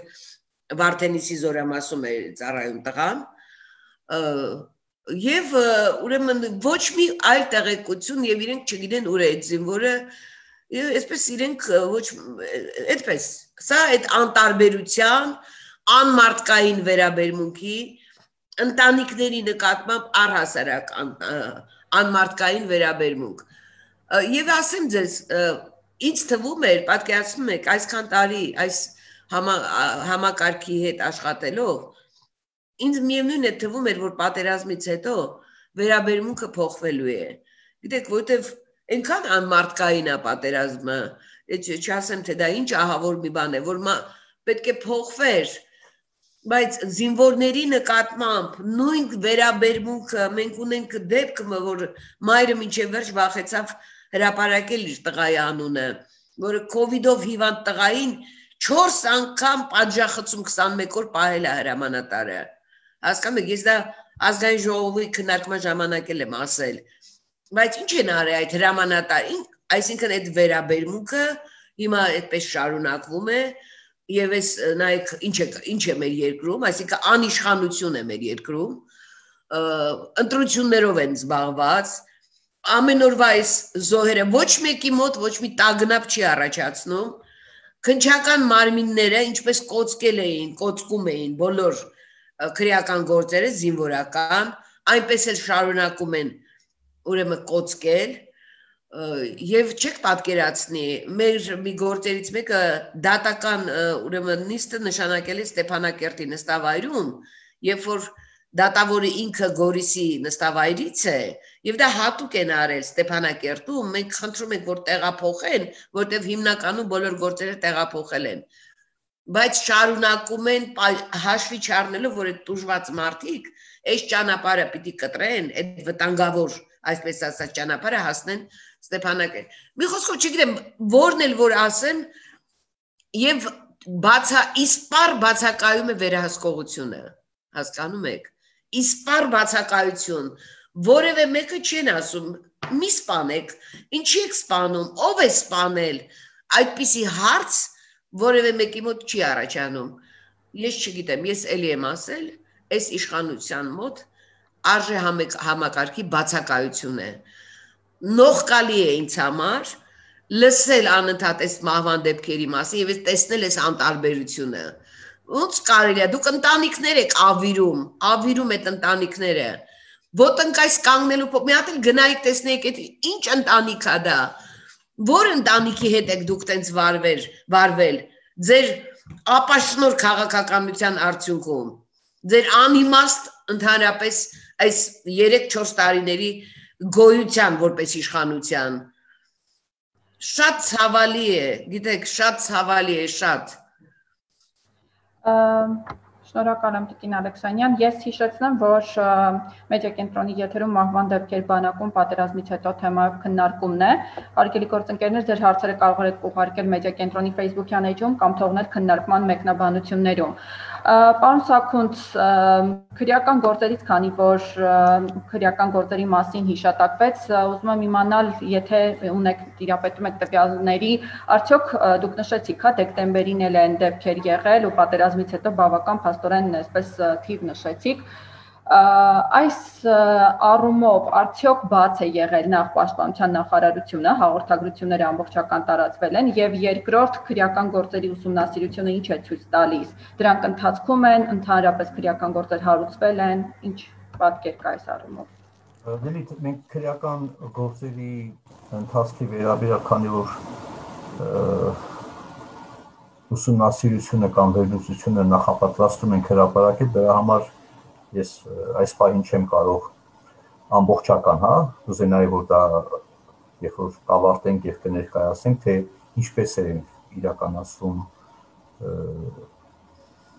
Վարդենիսի զորամասում է ծառայում տղան։ Եվ ուրեմն ոչ մի այլ տեղեկություն եւ իրենք չգիտեն ուր է այդ զինվորը, այսպես իրենք ոչ այդպես, սա այդ անտարբերության, անմարդկային վերաբերմունքի, ընտանիքների նկատմամբ առհասարակ անմարդկային վերաբերմունք։ Եվ ասեմ ձեզ, ինձ թվում էր, պատկերացնում եք, այսքան տարի այս համակարգի հետ աշխատելով Ինձ միևնույն է թվում էր, որ պատերազմից հետո վերաբերմունքը փոխվելու է։ Գիտեք, որտեվ այնքան անմարդկային է պատերազմը, չասեմ թե դա ինչ ահավոր մի բան է, որ պետք է փոխվեր, բայց զինվորների նկատմամբ նույն վերաբերմունքը մենք ունենք դեպքը, որ մայրը մինչև վերջ վախեցավ հրապարակել իր տղայի անունը, որը կովիդով հիվանդ տղային 4 անգամ պատժախցում 21 օր պահել է հրամանատարը։ Հասկանում եք, ես դա ազգային ժողովի քննարկման ժամանակ եմ ասել, բայց ինչ են արել այդ հրամանատարին, այսինքն այդ վերաբերմունքը հիմա այդպես շարունակվում է եւ այս նայեք ինչ է մեր երկրում, այսինքն անիշխանություն է մեր երկրում, ընտրություններով են զբաղված, ամեն օրվա այս զոհերը ոչ մեկի մոտ ոչ մի տագնապ չի առաջացնում, քնչական մարմինները ինչպես կոծկել էին, կոծկում էին բոլոր քրեական գործերը զինվորական, այնպես էլ շարունակում են ուրեմն կոծկել եւ չեք պատկերացնի մեր մի գործերից մեկը դատական ուրեմն նիստը նշանակել է Ստեփանակերտի նստավայրում, երբ որ դատավորը ինքը Գորիսի նստավայրից է եւ դա հատուկ են արել Ստեփանակերտում, մենք խնդրում ենք որ տեղափոխեն, որտեղ հիմնականում բոլոր գործերը տեղափոխել են, բայց շարունակում են հաշվի չառնելով, որ այդ տուժված մարդիկ այս ճանապարհը պիտի կտրեն, այդ վտանգավոր, այսպես ասած, ճանապարհը հասնեն Ստեփանակերտ։ Մի խոսքով չգիտեմ, որն էլ որ ասեմ, եւ իսպար բացակայում է վերահսկողությունը, հասկանում եք։ Իսպար բացակայություն, որևէ մեկը չեն ասում, մի սպանեք, ինչի եք սպանում, ով է սպանել, այդպիսի հարց որևէ մեկի մոտ չի առաջանում։ Ես չգիտեմ, ես էլի եմ ասել, այս իշխանության մոտ արժե համակարգի բացակայություն է։ Նողկալի է ինձ համար լսել անընդհատ այս մահվան դեպքերի մասին եւ տեսնել այս անտարբերությունը։ Ոնց կարելի է, դուք ընտանիքներ եք ավիրում այդ ընտանիքները։ Ոտնկայս կանգնելու մի հատ էլ գնայիք տեսնեիք այդ ինչ ընտանիք է դա։ Որ ընտանիքի հետ եք դուք տենց վարվել, ձեր ապաշնոր քաղաքականության արդյունքում, ձեր անիմաստ ընդհանրապես այս 3-4 տարիների գոյության որպես իշխանության։ Շատ ցավալի է, գիտեք, շատ ցավալի է, շատ։ Շնորհակալ եմ Տիկին Ալեքսանյան։ Ես հիշեցնեմ, որ մեդիա կենտրոնի եթերում մահվան դեպքեր բանակում պատերազմից հետո թեմայով քննարկումն է։ Հարգելի գործընկերներ, ձեր հարցերը կարող եք ուղարկել մեդիա կենտրոնի Facebook-յան էջում կամ թողնել քննարկման մեկնաբանություններում։ Պարոն Սաքունց, քրեական գործերից, քանի որ քրեական գործերի մասին հիշատակվեց, ուզում եմ իմանալ, եթե ունեք տիրապետում եք տվյալների, արդյոք դուք նշեցիք, հա, դեկտեմբերին էլ են դեպքեր եղել ու պատերազմից հետո բավական փաստորեն այսպես թիվ նշեցիք։ Այս առումով արդյոք բաց է եղել նախ պաշտպանության նախարարությունը, հաղորդագրությունները ամբողջական տարածվել են եւ երկրորդ քրեական գործերի ուսումնասիրությունը ինչ է ցույց տալիս։ Դրանք ընթացքում են, ընդհանրապես քրեական գործեր հարուցվել են, ինչ պատկեր կա այս առումով։ Դելիթ մենք քրեական գործերի ընթացքի վերաբերյալ քանի որ ուսումնասիրությունը կամ վերլուծությունը նախապատրաստում ենք հրապարակել, դրա համար ես այս պահին չեմ կարող ամբողջական, հա, կուզենայի որ դա երբ որ կավարտենք եւ կներկայացնենք, թե ինչպես է իրականացվում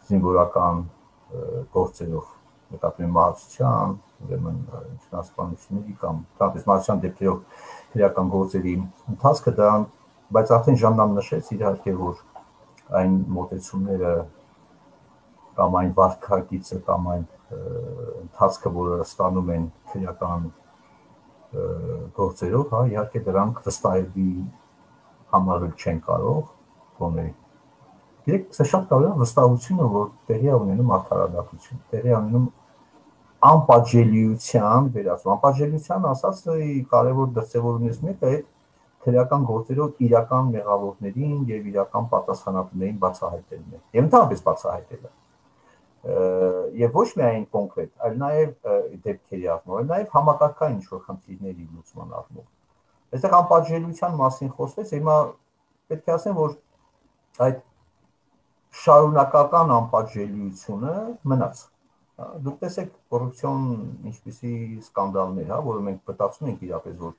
զինվորական գործերով, նկատի մահացության, ուրեմն ինքնասպանությունների կամ թափանցության դեպքերով քրեական գործերի ընթացքը դա, բայց արդեն Ժաննան նշեց իհարկե որ այն մոտեցումները կամ այն վարքագիծը կամ այն ընթացքը, որը ստանում են քրեական գործերով, հա, իհարկե դրանք վստահելի համարել չեն կարող, գոնե։ Գիտեք, սա շատ կարևոր է վստահությունը, որ տեղի է ունենում արդարադատություն, տեղի է ունենում անպատժելիության վերացում։ Անպատժելիության ասածը կարևոր դրսևորումներից մեկը այդ քրեական գործերով իրական մեղավորներին եւ իրական պատասխանատուներին բացահայտելն է։ Եվ ընդհանրապես բացահայտելը։ Եվ ոչ միայն կոնկրետ, այլ նաև դեպքերի առումով, այլ նաև համակարգային ինչ-որ խնդիրների լուծման առումով։ Այստեղ անպատժելիության մասին խոսվեց, հիմա պետք է ասեմ, որ այդ շարունակական անպատժելիությունը մնաց։ Դուք տեսեք կոռուպցիոն ինչպիսի սկանդալներ, հա, որը մենք մտածում ենք իրապես, որ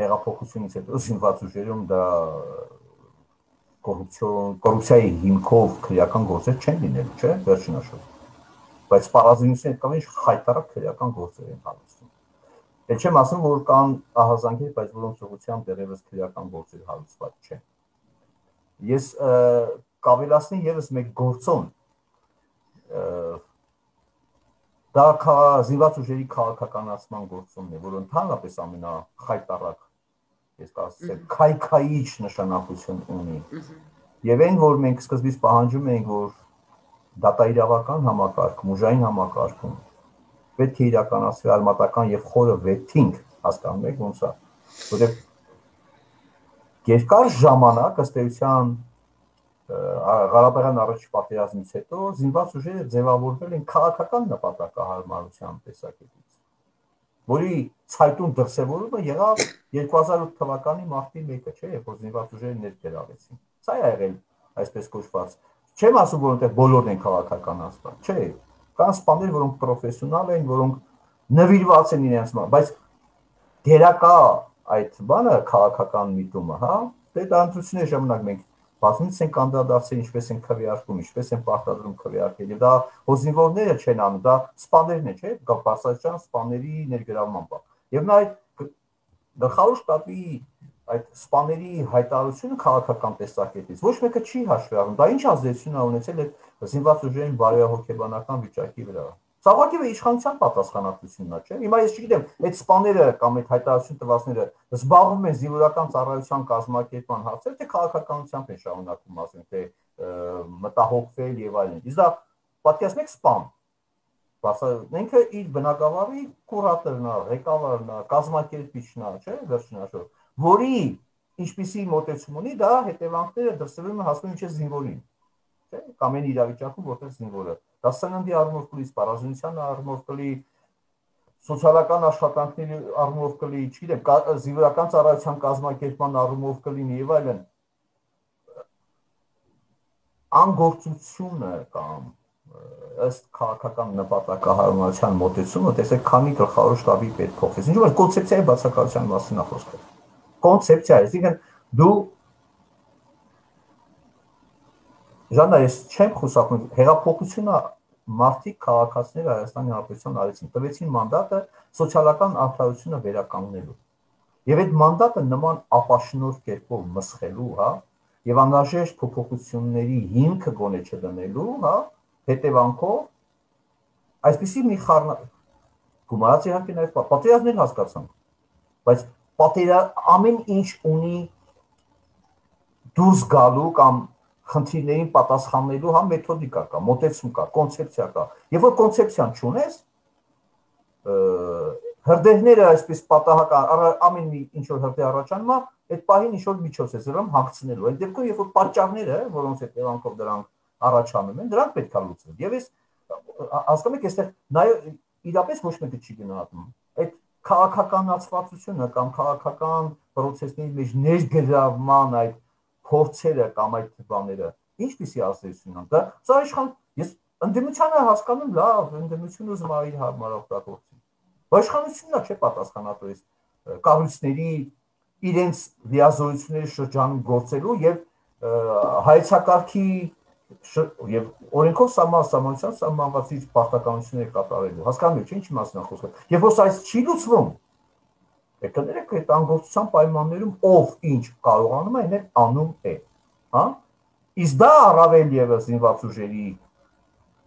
հեղափոխությունից հետո զինված ուժերում դա կոռուպցիայի հիմքով քրեական գործեր չեն լինելու, չէ՞, վերջնաշուտ։ Բայց պարազինությունը կան ինչ խայտարակ քրեական գործեր են հարուցվում։ Էլ չեմ ասում, որ կան ահազանգեր, բայց որոնց ուղղությամբ դեռևս քրեական գործեր հարուցված չեն։ Ես կավելացնի եւս մեկ գործոն դա զինված ուժերի քաղաքականացման գործոնն է, որ ընդհանրապես ամենախայտարակ, ես կասեմ, քայքայիչ նշանակություն ունի։ Եվ այն, որ մենք սկզբից պահանջում ենք, որ դատաիրավական համակարգում, ուժային համակարգում պետք է իրականացվի արմատական եւ խորը վեթինգ, հասկանում եք ոնց է, որտեղ երկար ժամանակ ըստ էության Ղարաբաղյան առաջ պատերազմից հետո զինված ուժերը ձևավորվել են քաղաքական նպատակահարմարության տեսակետից, որի ցայտուն դրսևորումը եղավ 2008 թվականի մարտի 1-ը, չէ, երբ որ զինված ուժերը ներգրավեցին։ Սա է եղել այսպես կոչված։ Չեմ ասում, որ այնտեղ բոլորն են քաղաքականացված, չէ, կան սպաներ, որոնք պրոֆեսիոնալ են, որոնք նվիրված են իրենց, բայց դերակա այդ բանը քաղաքական միտումը, հա, դե դա ընտրությունների ժամանակ մենք բազմից են կանդիդատացել, ինչպես են քվեարկում, ինչպես են պարտադրում քվեարկել, եւ դա հոզինվորները չեն անում, դա սպաներն են, չէ՞, բարձրաճան սպաների ներգրավման բան։ Եվ նա այդ գլխավոր շտաբի այդ սպաների հայտարարությունը քաղաքական տեսակետից ոչ մեկը չի հաշվի առնում, դա ինչ ազդեցություն է ունեցել այդ զինված ուժերին բարոյահոգեբանական վիճակի վրա։ Սա ուղղակի իշխանության պատասխանատվությունն է, չէ՞։ Հիմա ես չգիտեմ, այդ սպաները կամ այդ հայտարարություն տվածները զբաղվում են զինվորական ծառայության կազմակերպման հարցերով, թե քաղաքականությամբ են շարունակում, ասենք, թե մտահոգվել եւ այլն։ Իսկ դա պատկերացնեք սպան։ Ինքը իր բնակավարի կուրատորն է, ղեկավարն է, կազմակերպիչն է, չէ՞, վերջնաշոր, որի ինչպիսի մոտեցում ունի, դա հետևանքները դրսևորում են հասնում ինչպես զինվորին, չէ՞, կամ այն իրավիճակում, որտեղ զինվորը դա սննդի առումով կլի, սպառազինության առումով կլի, սոցիալական աշխատանքների առումով կլի, չգիտեմ, զինվորական ծառայության կազմակերպման առումով կլինի եւ այլն։ Անգործությունը կամ ըստ քաղաքական նպատակահարմարության մոտեցումը, տեսեք, քանի գլխավոր շտաբի պետք փոխվեց։ Ինչու՞ որ կոնցեպցիայի բացակայության մասին է խոսքը։ Կոնցեպցիա, այսինքն դու Ժաննա, ես չեմ խուսափում, հեղափոխությունը մարդիկ քաղաքացիներ Հայաստանի Հանրապետության արեցին, տվեցին մանդատը սոցիալական արդարությունը վերականգնելու։ Եվ այդ մանդատը նման ապաշնորհ կերպով մսխելու, հա, եւ անհրաժեշտ փոփոխությունների հիմքը գոնե չդնելու, հա, հետևանքով այսպեսի մի գումարած իհարկե նաեւ պատերազմներ հասկացանք, բայց ամեն ինչ ունի դուրս գալու կամ խնդիրներին պատասխանելու հա մեթոդիկա կա, մոտեցում կա, կոնցեպցիա կա։ Երբ որ կոնցեպցիան չունես, հրդեհները այսպես պատահական ամեն մի ինչ որ հրդեհ առաջանում է, այդ պահին ինչ որ միջոց է զրում հանգցնելու։ Այդ դեպքում երբ որ պատճառները, որոնց հետևանքով դրանք առաջանում են, դրանք պետք է լուծել։ Եվ ես հասկանում եք, այստեղ նաեւ իրապես ոչ մեկը չի գնահատում։ Այդ քաղաքականացվածությունը կամ քաղաքական process-ների մեջ ներգրավման այդ փորձերը կամ այդ բաները ինչպիսի ազդեցություն ունեն։ Դա իշխան ես ընդդիմությանը հասկանում լավ, ընդդիմությունը ուզում է իր համար օգտագործի։ Բայց իշխանությունն է չէ պատասխանատու այս կառույցների իրենց լիազորությունների շրջանում գործելու եւ հայեցակարգի եւ օրենքով սահմանության սահմանված իր պարտականությունները կատարելու։ Հասկանում եք, ինչ մասն է խոսքը։ Եվ ո՞ս այս չի լուծվում։ Եկներեք այդ անգործության պայմաններում ով ինչ կարողանում է, այն անում է, հա։ Իսկ դա առավել եւս զինված ուժերի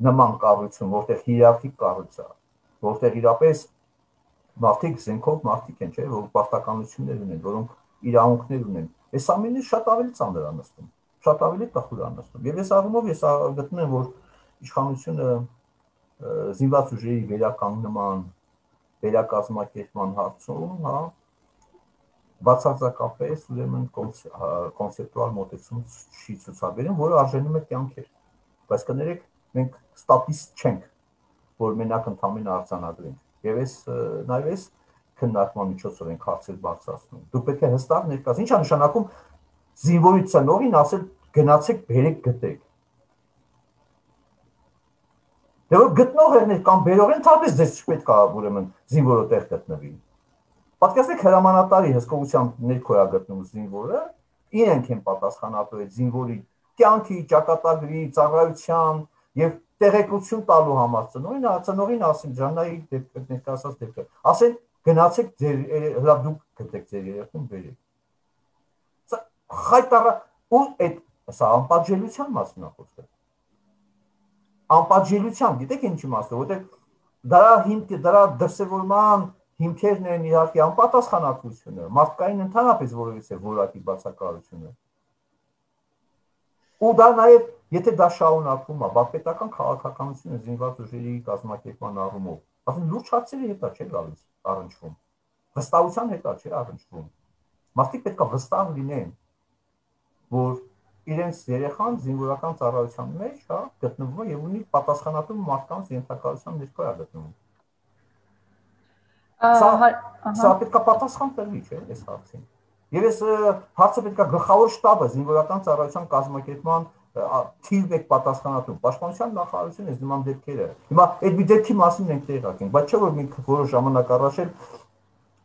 նման կառույցում, որտեղ հիերարխիկ կառույց է, որտեղ իրապես մարդիկ զենքով մարդիկ են, չէ, որ պարտականություններ ունեն, որոնք իրավունքներ ունեն։ Այս ամենը շատ ավելի ծանր է նստում, շատ ավելի տխուր է նստում։ Եվ այս առումով ես գտնում եմ, որ իշխանությունը զինված ուժերի վերականգնման, վերակազմակերպման հարցում, հա, բացարձակապես ուրեմն կոնցեպտուալ մոտեցում չի ցուցաբերում, որը արժենում է կյանքեր։ Բայց կներեք, մենք ստատիստ չենք, որ մենակ ընդամենը արձանագրենք։ Եվ այս նաև այս քննարկման միջոցով ենք հարցեր բարձրացնում։ Դուք պետք է հստակ ներկայացնեք, ինչ է նշանակում զինվորի ծնողին ասել գնացեք բերեք գտեք։ Դե որ գտնողերն կամ բերողին թափից դες չպետք է ուրեմն զինվորը տեղ գտնվի։ Պատկերացրեք հրամանատարի հսկողությամբ ներքո է գտնում զինվորը, իրենք են պատասխանատու այդ զինվորի կյանքի, ճակատագրի, ծառայության եւ տեղեկություն տալու համար ծնողին, ծնողին ասին Ջաննայի դեպքը ներկայացած դեպքը, ասեն գնացեք ձեր հլա դուք գտեք ձեր երեխուն բերեք։ Սա խայտարը ու այդ սա անպատժելիության մասն է խոսքը։ Անպատժելիության, գիտեք ինչի մասը, որտեղ դրա դրսևորման հիմքերն են իհարկե անպատասխանատվությունը, մարդկային ընդհանրապես որևիցե որակի բացակայությունը։ Ու դա նաև, եթե դա շարունակվում է, բացպետական քաղաքականությունը զինված ուժերի կազմակերպման առումով, ասեն լուրջ հարցերի հետ չէ գալիս առնչվում, վստահության հետ չէ առնչվում։ Մարդիկ պետք է վստահ լինեն, որ իրենց երեխան զինվորական ծառայության մեջ, հա, գտնվում է եւ ունի պատասխանատու մարդկանց ենթակայության ներքո է գտնվում։ Սա պետք է պատասխան տրվի, չէ՞, այս հարցին։ Եվ այս հարցը պետք է գլխավոր շտաբը զինվորական ծառայության կազմակերպման թիվ 1 պատասխանատու պաշտպանության նախարարությունը այս նման դեպքերը։ Հիմա այդ մի դեպքի մասին մենք տեղյակ ենք, բայց չէ որ մենք որոշ ժամանակ առաջ էլ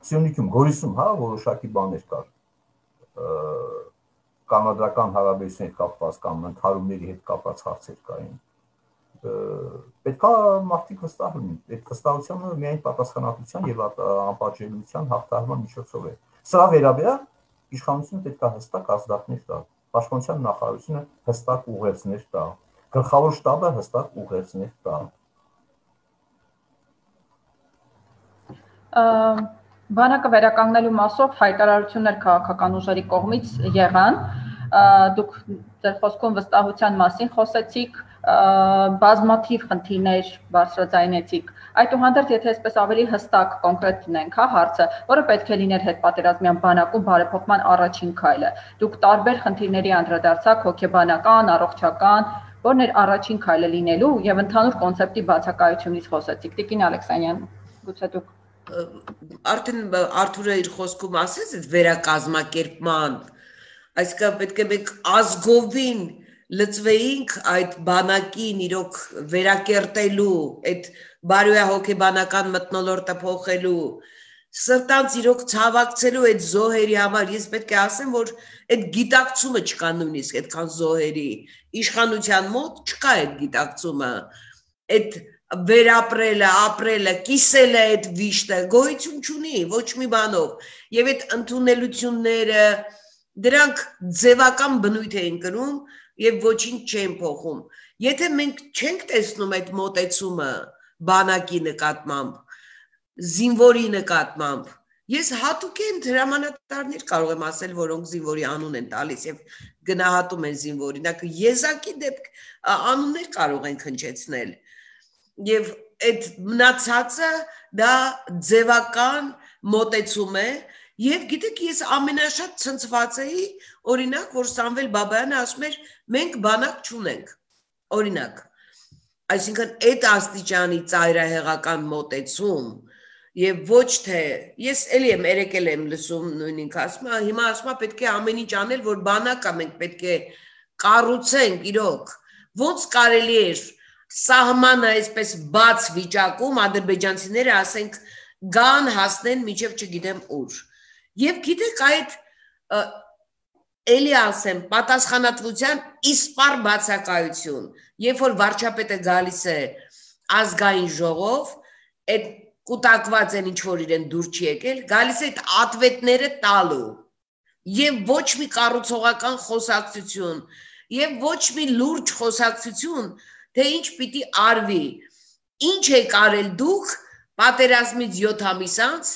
Սյունիքում, Գորիսում, հա, որոշակի բաներ կար։ Կանադական հարաբերությունների կապված կամ ընդհարումների հետ կապված հարցեր կային։ Պետք է մարդիկ վստահ լինեն։ Այդ վստահությունը միայն պատասխանատվության եւ անպատժելիության հաղթահարման միջոցով է։ Սրա վերաբերյալ իշխանությունը պետք է հստակ ազդակներ տա։ Պաշտպանության նախարարությունը հստակ ուղերձներ տա։ Գլխավոր շտաբը հստակ ուղերձներ տա։ Բանակը վերականգնելու մասով հայտարարություններ քաղաքական ուժերի կողմից եղան։ Դուք ձեր խոսքում վստահության մասին խոսեցիք, բազմաթիվ խնդիրներ բարձրաձայնեցիք։ Այդուհանդերձ, եթե այսպես ավելի հստակ կոնկրետ դնենք, հա, հարցը, որը պետք է լիներ հետպատերազմյան բանակում բարեփոխման առաջին քայլը։ Դուք տարբեր խնդիրների անդրադարձաք, հոգեբանական, առողջական, որն էր առաջին քայլը լինելու եւ ընդհանուր կոնցեպտի բացակայությունից խոսեցիք։ Տիկին Ալեքսանյան, գուցե դուք արդեն Արթուրը իր խոսքում ասեց այդ վերակազմակերպման, այսինքն պետք է մենք ազգովին լծվեինք այդ բանակին իրոք վերակերտելու, այդ բարոյահոգեբանական մթնոլորտը փոխելու, սրտանց իրոք ցավակցելու այդ զոհերի համար, ես պետք է ասեմ, որ այդ գիտակցումը չկա նույնիսկ այդքան զոհերի, իշխանության մոտ չկա այդ գիտակցումը, այդ վերապրելը, ապրելը, կիսելը այդ վիշտը գոյություն չունի ոչ մի բանով եւ այդ ընդունելությունները դրանք ձևական բնույթ են կրում եւ ոչինչ չեն փոխում եթե մենք չենք տեսնում այդ մոտեցումը բանակի նկատմամբ զինվորի նկատմամբ ես հատուկ եմ հրամանատարներ կարող եմ ասել որոնք զինվորի անուն են տալիս եւ գնահատում են զինվորին դա եզակի դեպք անուններ կարող են հնչեցնել Եվ այդ մնացածը դա ձևական մոտեցում է եւ գիտեք ես ամենաշատ ցնցված էի օրինակ որ Սամվել Բաբայանը ասում էր մենք բանակ չունենք օրինակ այսինքն այդ աստիճանի ծայրահեղական մոտեցում եւ ոչ թե ես էլի եմ երեկել եմ լսում նույնիսկ ասում հիմա ասում պետք է ամեն ինչ անել որ բանակը մենք պետք է կառուցենք իրոք ոնց կարելի է Սահմանը այսպես բաց վիճակում ադրբեջանցիները ասենք գան հասնեն միջև չգիտեմ ուր եւ գիտեք այդ էլի ասեմ պատասխանատվության իսպար բացակայություն երբ որ վարչապետը գալիս է ազգային ժողով այդ կուտակված են ինչ որ իրեն դուր չի եկել գալիս է այդ ատվետները տալու եւ ոչ մի կառուցողական խոսակցություն եւ ոչ մի լուրջ խոսակցություն թե ինչ պիտի արվի ինչ եք արել դուք պատերազմից 7 ամիս անց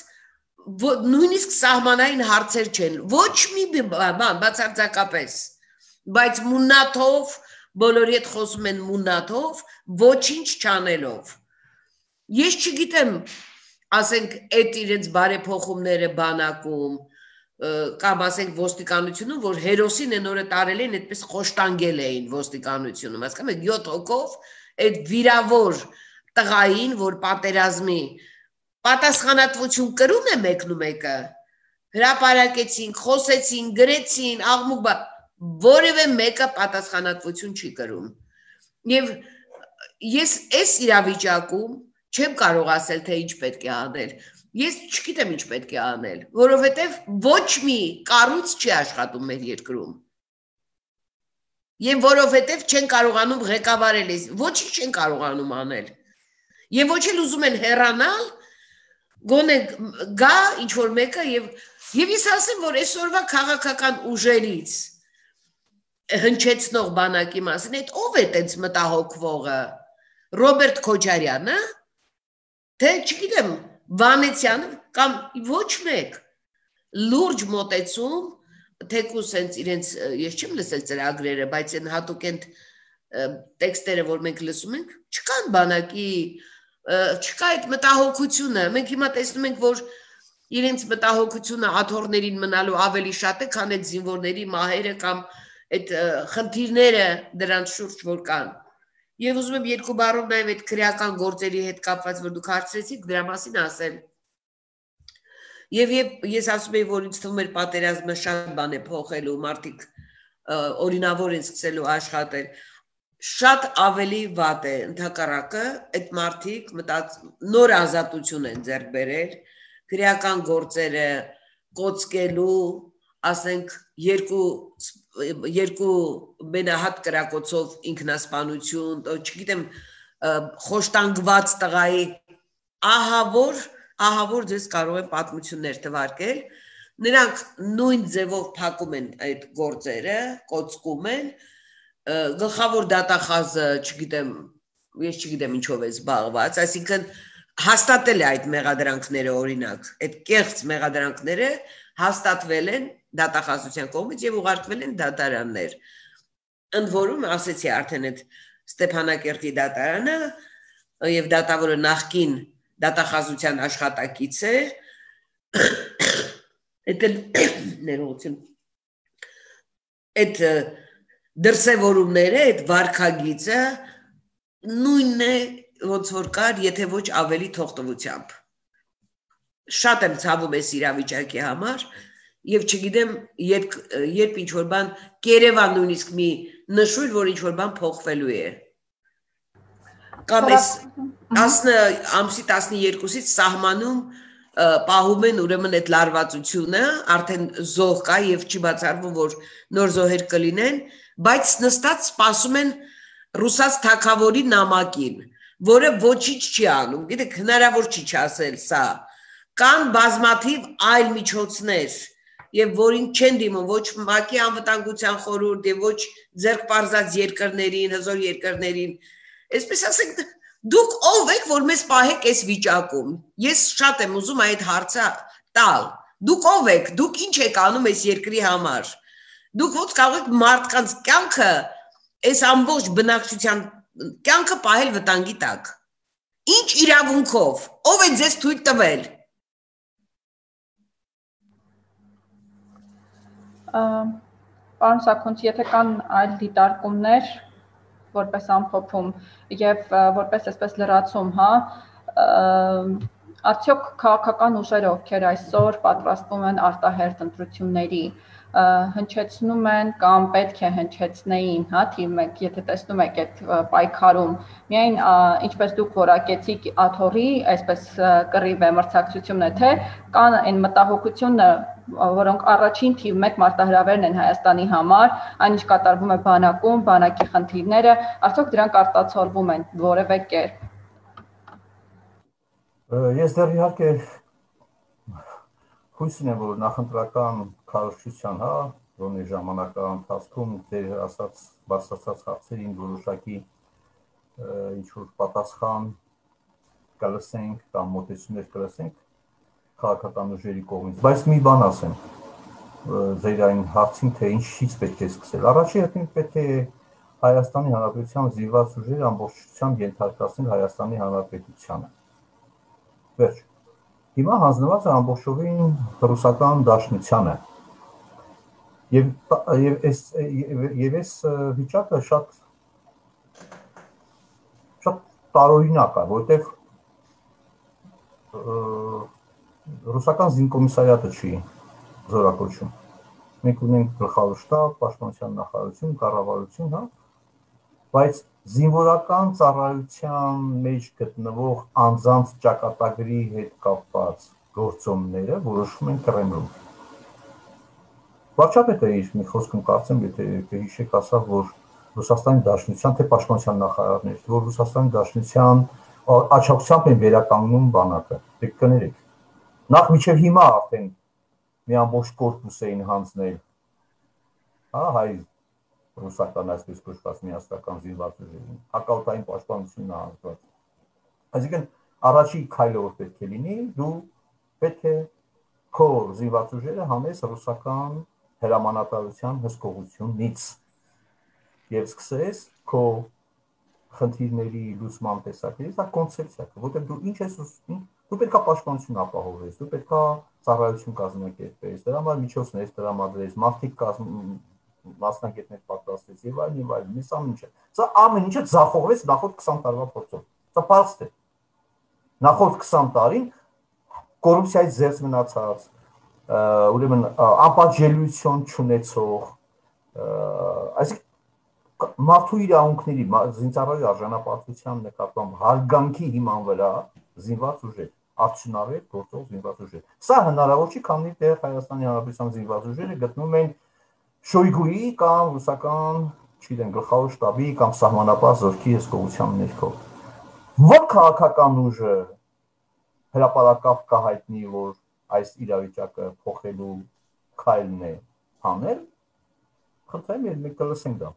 նույնիսկ սահմանային հարցեր չեն ոչ մի բան բացարձակապես բայց մունաթով բոլորի հետ խոսում են մունաթով ոչինչ չանելով ես չգիտեմ ասենք այդ իրենց բարեփոխումները բանակում կամ ասենք ոստիկանությունում որ հերոսին են օրը տարել են այդպես խոշտանգել էին ոստիկանությունում հասկանում եք 7 հոգով այդ վիրավոր տղային որ պատերազմի պատասխանատվություն կրում է մեկն ու մեկը հրապարակեցին խոսեցին գրեցին աղմուկ որևէ մեկը պատասխանատվություն չի կրում եւ ես այս իրավիճակում չեմ կարող ասել թե ինչ պետք է անել Ես չգիտեմ ինչ պետք է անել, որովհետև ոչ մի կառույց չի աշխատում մեր երկրում։ Եվ որովհետև չեն կարողանում ղեկավարել, ոչինչ չեն կարողանում անել։ Եվ ոչ էլ ուզում են հեռանալ, գոնե գա ինչ որ մեկը եւ ես ասեմ, որ այսօրվա քաղաքական ուժերից հնչեցնող բանակի մասին, այդ ով է տենց մտահոգվողը, Ռոբերտ Քոչարյանը, թե չգիտեմ Վանեցյանը կամ ոչ մեկ լուրջ մոտեցում թեկուս հենց իրենց ես չեմ լսել ծրագրերը բայց այն հատուկ են տեքստերը որ մենք լսում ենք չկան բանակի չկա այդ մտահոգությունը մենք հիմա տեսնում ենք որ իրենց մտահոգությունը աթոռներին մնալու ավելի շատ է քան այդ զինվորների մահերը կամ այդ խնդիրները դրանց շուրջ որ կան Եվ ուզում եմ երկու բառով նաև այդ քրեական գործերի հետ կապված որ դուք հարցրեցիք դրա մասին ասել Եվ ես ասում եմ որ ինձ թվում է պատերազմը շատ բան է փոխելու մարդիկ օրինավոր են սկսելու աշխատել շատ ավելի վատ է ընդհակառակը այդ մարդիկ նոր ազատություն են ձեռք բերել քրեական գործերը կոծկելու ասենք երկու մենահատ կրակոցով ինքնասպանություն, չգիտեմ, խոշտանգված տղայի ահավոր ձեզ կարող են պատմություններ թվարկել, նրանք նույն ձևով փակում են այդ գործերը, կոծկում են, գլխավոր դատախազը, ես չգիտեմ ինչով է զբաղված, այսինքն հաստատել է այդ մեղադրանքները օրինակ, այդ կեղծ մեղադրանքները հաստատվել են դատախազության կողմից եւ ուղարկվել են դատարաններ։ Ընդ որում ասեցի արդեն այդ Ստեփանակերտի դատարանը եւ դատավորը նախկին դատախազության աշխատակից է։ Այդ դրսևորումները, այդ վարքագիծը նույնն է ոնց որ կար, եթե ոչ ավելի թողտվությամբ։ Շատ եմ ցավում այս իրավիճակի համար եւ չգիտեմ երբ ինչ որ բան կերևա նույնիսկ մի նշույլ որ ինչ որ բան փոխվելու է կամ ամսի 12-ից սահմանում պահում են ուրեմն այդ լարվածությունը արդեն զոհ կա եւ չի բացառվում որ նոր զոհեր կլինեն բայց նստած սպասում են ռուսաց թագավորի նամակին որը ոչինչ չի անում, գիտեք, հնարավոր չի չասել սա։ Կան բազմաթիվ այլ միջոցներ, եւ որին չեն դիմում ոչ ՄԱԿ-ի անվտանգության խորհուրդ եւ ոչ ձեռք պարզած երկրներին, հզոր երկրներին։ Այսպես ասենք, դուք ով եք, որ մեզ պահեք այս վիճակում։ Ես շատ եմ ուզում այդ հարցը տալ։ Դուք ով եք, դուք ինչ եք անում այս երկրի համար։ Դուք ոնց կարող եք մարդկանց կյանքը, այս ամբողջ բնակչության կյանքը պահել վտանգի տակ։ Ինչ իրավունքով, ով է ձեզ թույլ տվել։ Պարոն Սաքունց, եթե կան այլ դիտարկումներ, որպես ամփոփում եւ որպես այսպես լրացում, հա, արդյոք քաղաքական ուժերը, ովքեր այսօր պատրաստվում են արտահերթ ընտրությունների, հնչեցնում են կամ պետք է հնչեցնեին, հա, թիվ 1, եթե տեսնում եք այդ պայքարում, միայն ինչպես դուք որակեցիք աթոռի, այսպես կռիվ է մրցակցությունը, թե կան այն մտահոգությունը, որոնք առաջին թիվ 1 մարտահրավերն են Հայաստանի համար, այն ինչ կատարվում է բանակում, բանակի խնդիրները, արդյոք դրանք արտացոլվում են որևէ կերպ։ Ես դեռ իհարկե հույս ունեմ, որ նախընտրական քարոզչության, հա, որոնի ժամանակի ընթացքում դեր ասած բարձրացած հարցերին որոշակի ինչ-որ պատասխան կլսենք կամ մոտեցումներ կլսենք քաղաքական ուժերի կողմից, բայց մի բան ասեմ ձեր այն հարցին, թե ինչից պետք է սկսել։ Առաջի հերթին պետք է Հայաստանի Հանրապետության զինված ուժերը ամբողջությամբ ենթարկացնել Հայաստանի Հանրապետությանը։ Վերջ, հիմա հանձնված է ամբողջովին ռուսական դաշնությանը եւ այս վիճակը շատ տարօրինակ է, որովհետեւ ռուսական զինկոմիսարիատը չի զորակոչում։ Մենք ունենք գլխավոր շտաբ, պաշտպանության նախարարություն, կառավարություն, հա, բայց զինվորական ծառայության մեջ գտնվող անձանց ճակատագրի հետ կապված գործոնները որոշվում են Կրեմլում։ Վարչապետը իր մի խոսքում կարծեմ, եթե հիշեք, ասավ, որ Ռուսաստանի Դաշնության, թե պաշտպանության նախարարներ, որ Ռուսաստանի Դաշնության աջակցությամբ են վերականգնում բանակը։ Դեք կներեք։ Նախ մինչև հիմա արդեն մի ամբողջ կորպուս էին հանձնել, հա, հայ ռուսական այսպես կոչված միասնական զինված ուժերին, հակաօդային պաշտպանությունն հանձնված։ Այսինքն առաջի քայլը որ պետք է լինի, դու պետք է քո զինված ուժերը հանես ռուսական հրամանատարության հսկողությունից եւ սկսես քո խնդիրների լուծման տեսակետից, դա կոնցեպցիա, որտեղ դու ինչ ես ուզում, դու պետք է պաշտպանություն ապահովես, դու պետք է ծառայություն կազմակերպես, դրա համար միջոցներ տրամադրես, մարդիկ մասնագետներ պատրաստես եւ այլն, միս ամեն ինչը։ Սա ամեն ինչը ձախողվեց նախորդ 20 տարվա փորձով։ Սա փաստ է։ Նախորդ 20 տարին կոռուպցիայից զերծ մնացած, ուրեմն անպատժելիություն չունեցող, այսինքն մարդու իրավունքների, զինծառայողի արժանապատվության նկատմամբ հարգանքի հիման վրա զինված ուժեր, արդյունավետ գործող զինված ուժեր։ Սա հնարավոր չի, քանի դեռ Հայաստանի Հանրապետության զինված ուժերը գտնվում են Շոյգուի կամ ռուսական, չգիտեմ, գլխավոր շտաբի կամ սահմանապահ զորքի հսկողության ներքո։ Որ քաղաքական ուժը հրապարակավ կհայտնի, որ այս իրավիճակը փոխելու քայլն է անել, խնդրեմ մենք կլսենք դա։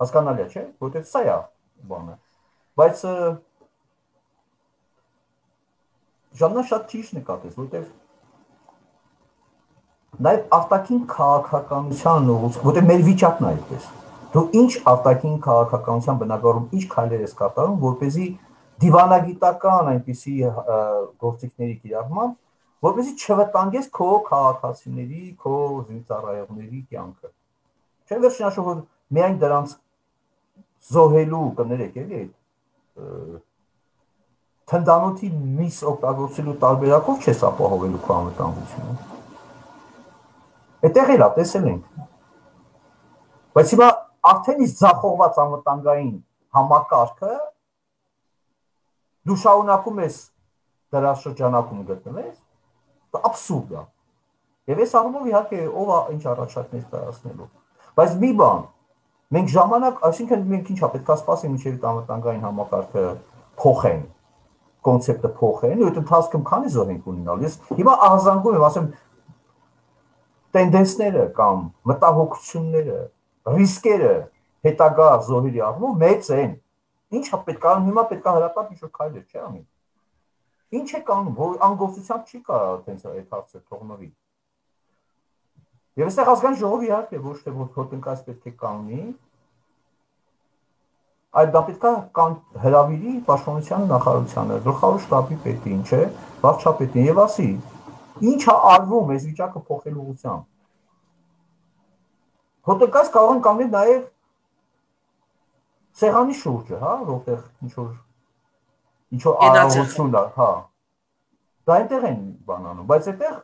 Հասկանալի է, չէ՞, որտեղ սա է բանը։ Բայց Ժաննա շատ ճիշտ նկատեց, որտեղ նաև արտաքին քաղաքականության ուղղությամբ, որտեղ մեր վիճակն է այդպես։ Դու ինչ արտաքին քաղաքականության բնագավառում ինչ քայլեր ես կատարում, որպեսզի դիվանագիտական այնպիսի գործիքների կիրառմամբ, որպեսզի չվտանգես քո քաղաքացիների, քո զինծառայողների կյանքը։ Չէ՞ վերջնաշուտ որ միայն դրանց զոհելու կներեք, էլի թնդանոթի միս օգտագործելու տարբերակով չես ապահովելու քո անվտանգությունը։ Այդտեղ էլ տեսել ենք։ Բայց հիմա արդեն իսկ ձախողված անվտանգային համակարգը դու շարունակում ես դրա շրջանակում գտնվես, դա աբսուրդ է։ Եվ այս առումով իհարկե ով է ինչ առաջարկներ կայացնելու։ Բայց մի բան, մենք ժամանակ, այսինքն մենք ինչա պետք է սպասենք մինչև անվտանգային համակարգը փոխեն կոնցեպտը փոխեն, ու այդ ընթացքում քանի զոհ ենք ունենալ։ Ես հիմա ահազանգում եմ, ասեմ, տենդենսները կամ մտահոգությունները, ռիսկերը հետագա զոհերի առումով մեծ են։ Ինչա պետք է հիմա պետք է հրատապ ինչ-որ քայլեր չի անի։ Ինչ է կանում, որ անգործությամբ չի կարող այդպես այդ հարցը թողնվի։ Եվ այստեղ ազգային ժողովը իհարկե ոչ թե որ ոտնկայս պետք է կանգնի, այլ դա պետք է հրավիրի պաշտպանության նախարարությանը, գլխավոր շտաբի պետին, չէ, վարչապետին եւ ասի, ինչ է արվում այս վիճակը փոխելու ուղղությամբ։ Ոտնկայս կարող են կանգնել նաեւ սեղանի շուրջը, հա, որտեղ ինչ որ արարողություն է, հա։ Դա այնտեղ են բանանում, բայց այդտեղ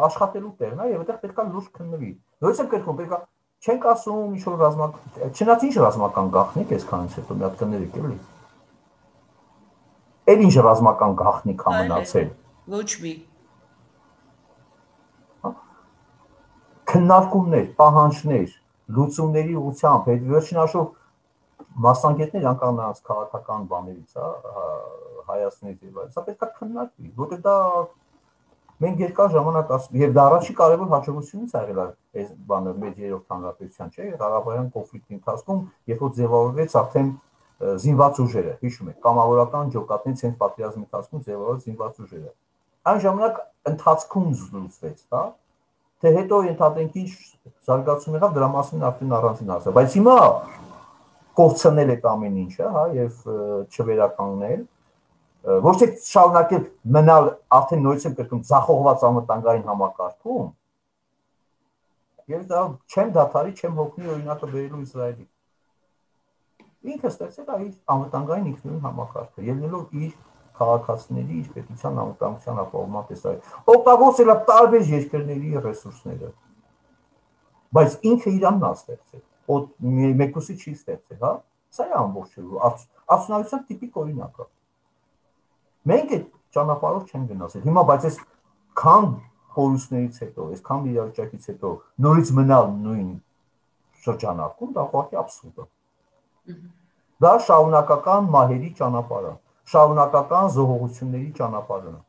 աշխատելու տեղն է եւ այդտեղ պետք է լուրջ քննվի։ Նույնիսկ եմ կրկնում, պետք է չենք ասում ինչ որ չնայած ինչ ռազմական գաղտնիք այսքանից հետո մի հատ կներեք էլի։ Էլ ինչ ռազմական գաղտնիք է մնացել։ Ոչ մի։ Քննարկումներ, պահանջներ, լուծումների ուղղությամբ, այդ վերջին հաշվով մասնագետներ անկան նրանց քաղաքական բաներից, հա, հայացքներից եւ այլն, սա պետք է քննարկվի, որտեղ դա մենք երկար ժամանակ եւ դա առաջի կարևոր հաջողությունից ա եղել այս բանը մեր երրորդ հանրապետության, չէ՞, Ղարաբաղյան կոնֆլիկտի ընթացքում, երբ որ ձևավորվեց արդեն զինված ուժերը, հիշում եք, կամավորական ջոկատներից հենց պատերազմի ընթացքում ձևավորվեց զինված ուժերը։ Այն ժամանակ ընթացքում զլուծվեց, հա, թե հետո ընդհանրենք ինչ զարգացում եղավ, դրա մասին արդեն առանձին ասա, բայց հիմա կորցնել այդ ամեն ինչը, հա, եւ չվերականգնել, ոչ թե շարունակել մնալ արդեն նույնիսկ կրկնում ձախողված անվտանգային համակարգում, եւ դա չեմ դադարի, չեմ հոգնի օրինակը բերելու Իսրայելի։ Ինքը ստեղծել է իր անվտանգային ինքնուրույն համակարգը, ելնելով իր քաղաքացիների, իր պետության անվտանգության ապահովման տեսակ։ Օգտագործել է տարբեր երկրների ռեսուրսները, բայց ինքը իրանն է ստեղծել, մեկուսի չի ստեղծել, հա։ Սա է ամբողջը արդյունավետության տիպիկ օրինակը։ Մենք այդ ճանապարհով չենք գնացել։ Հիմա բայց այս քան կորուստներից հետո, այսքան իրավիճակից հետո նորից մնալ նույն շրջանակում, դա ուղղակի աբսուրդ է։ Դա շարունակական մահերի ճանապարհ է, շարունակական զոհողությունների ճանապարհն է։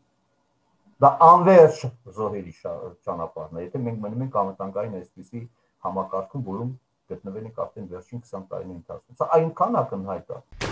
Դա անվերջ զոհերի ճանապարհն է, եթե մենք մնում ենք անվտանգային այսպիսի համակարգում, որում գտնվել ենք արդեն վերջին 20 տարիների ընթացքում։ Սա այնքան ակնհայտ է։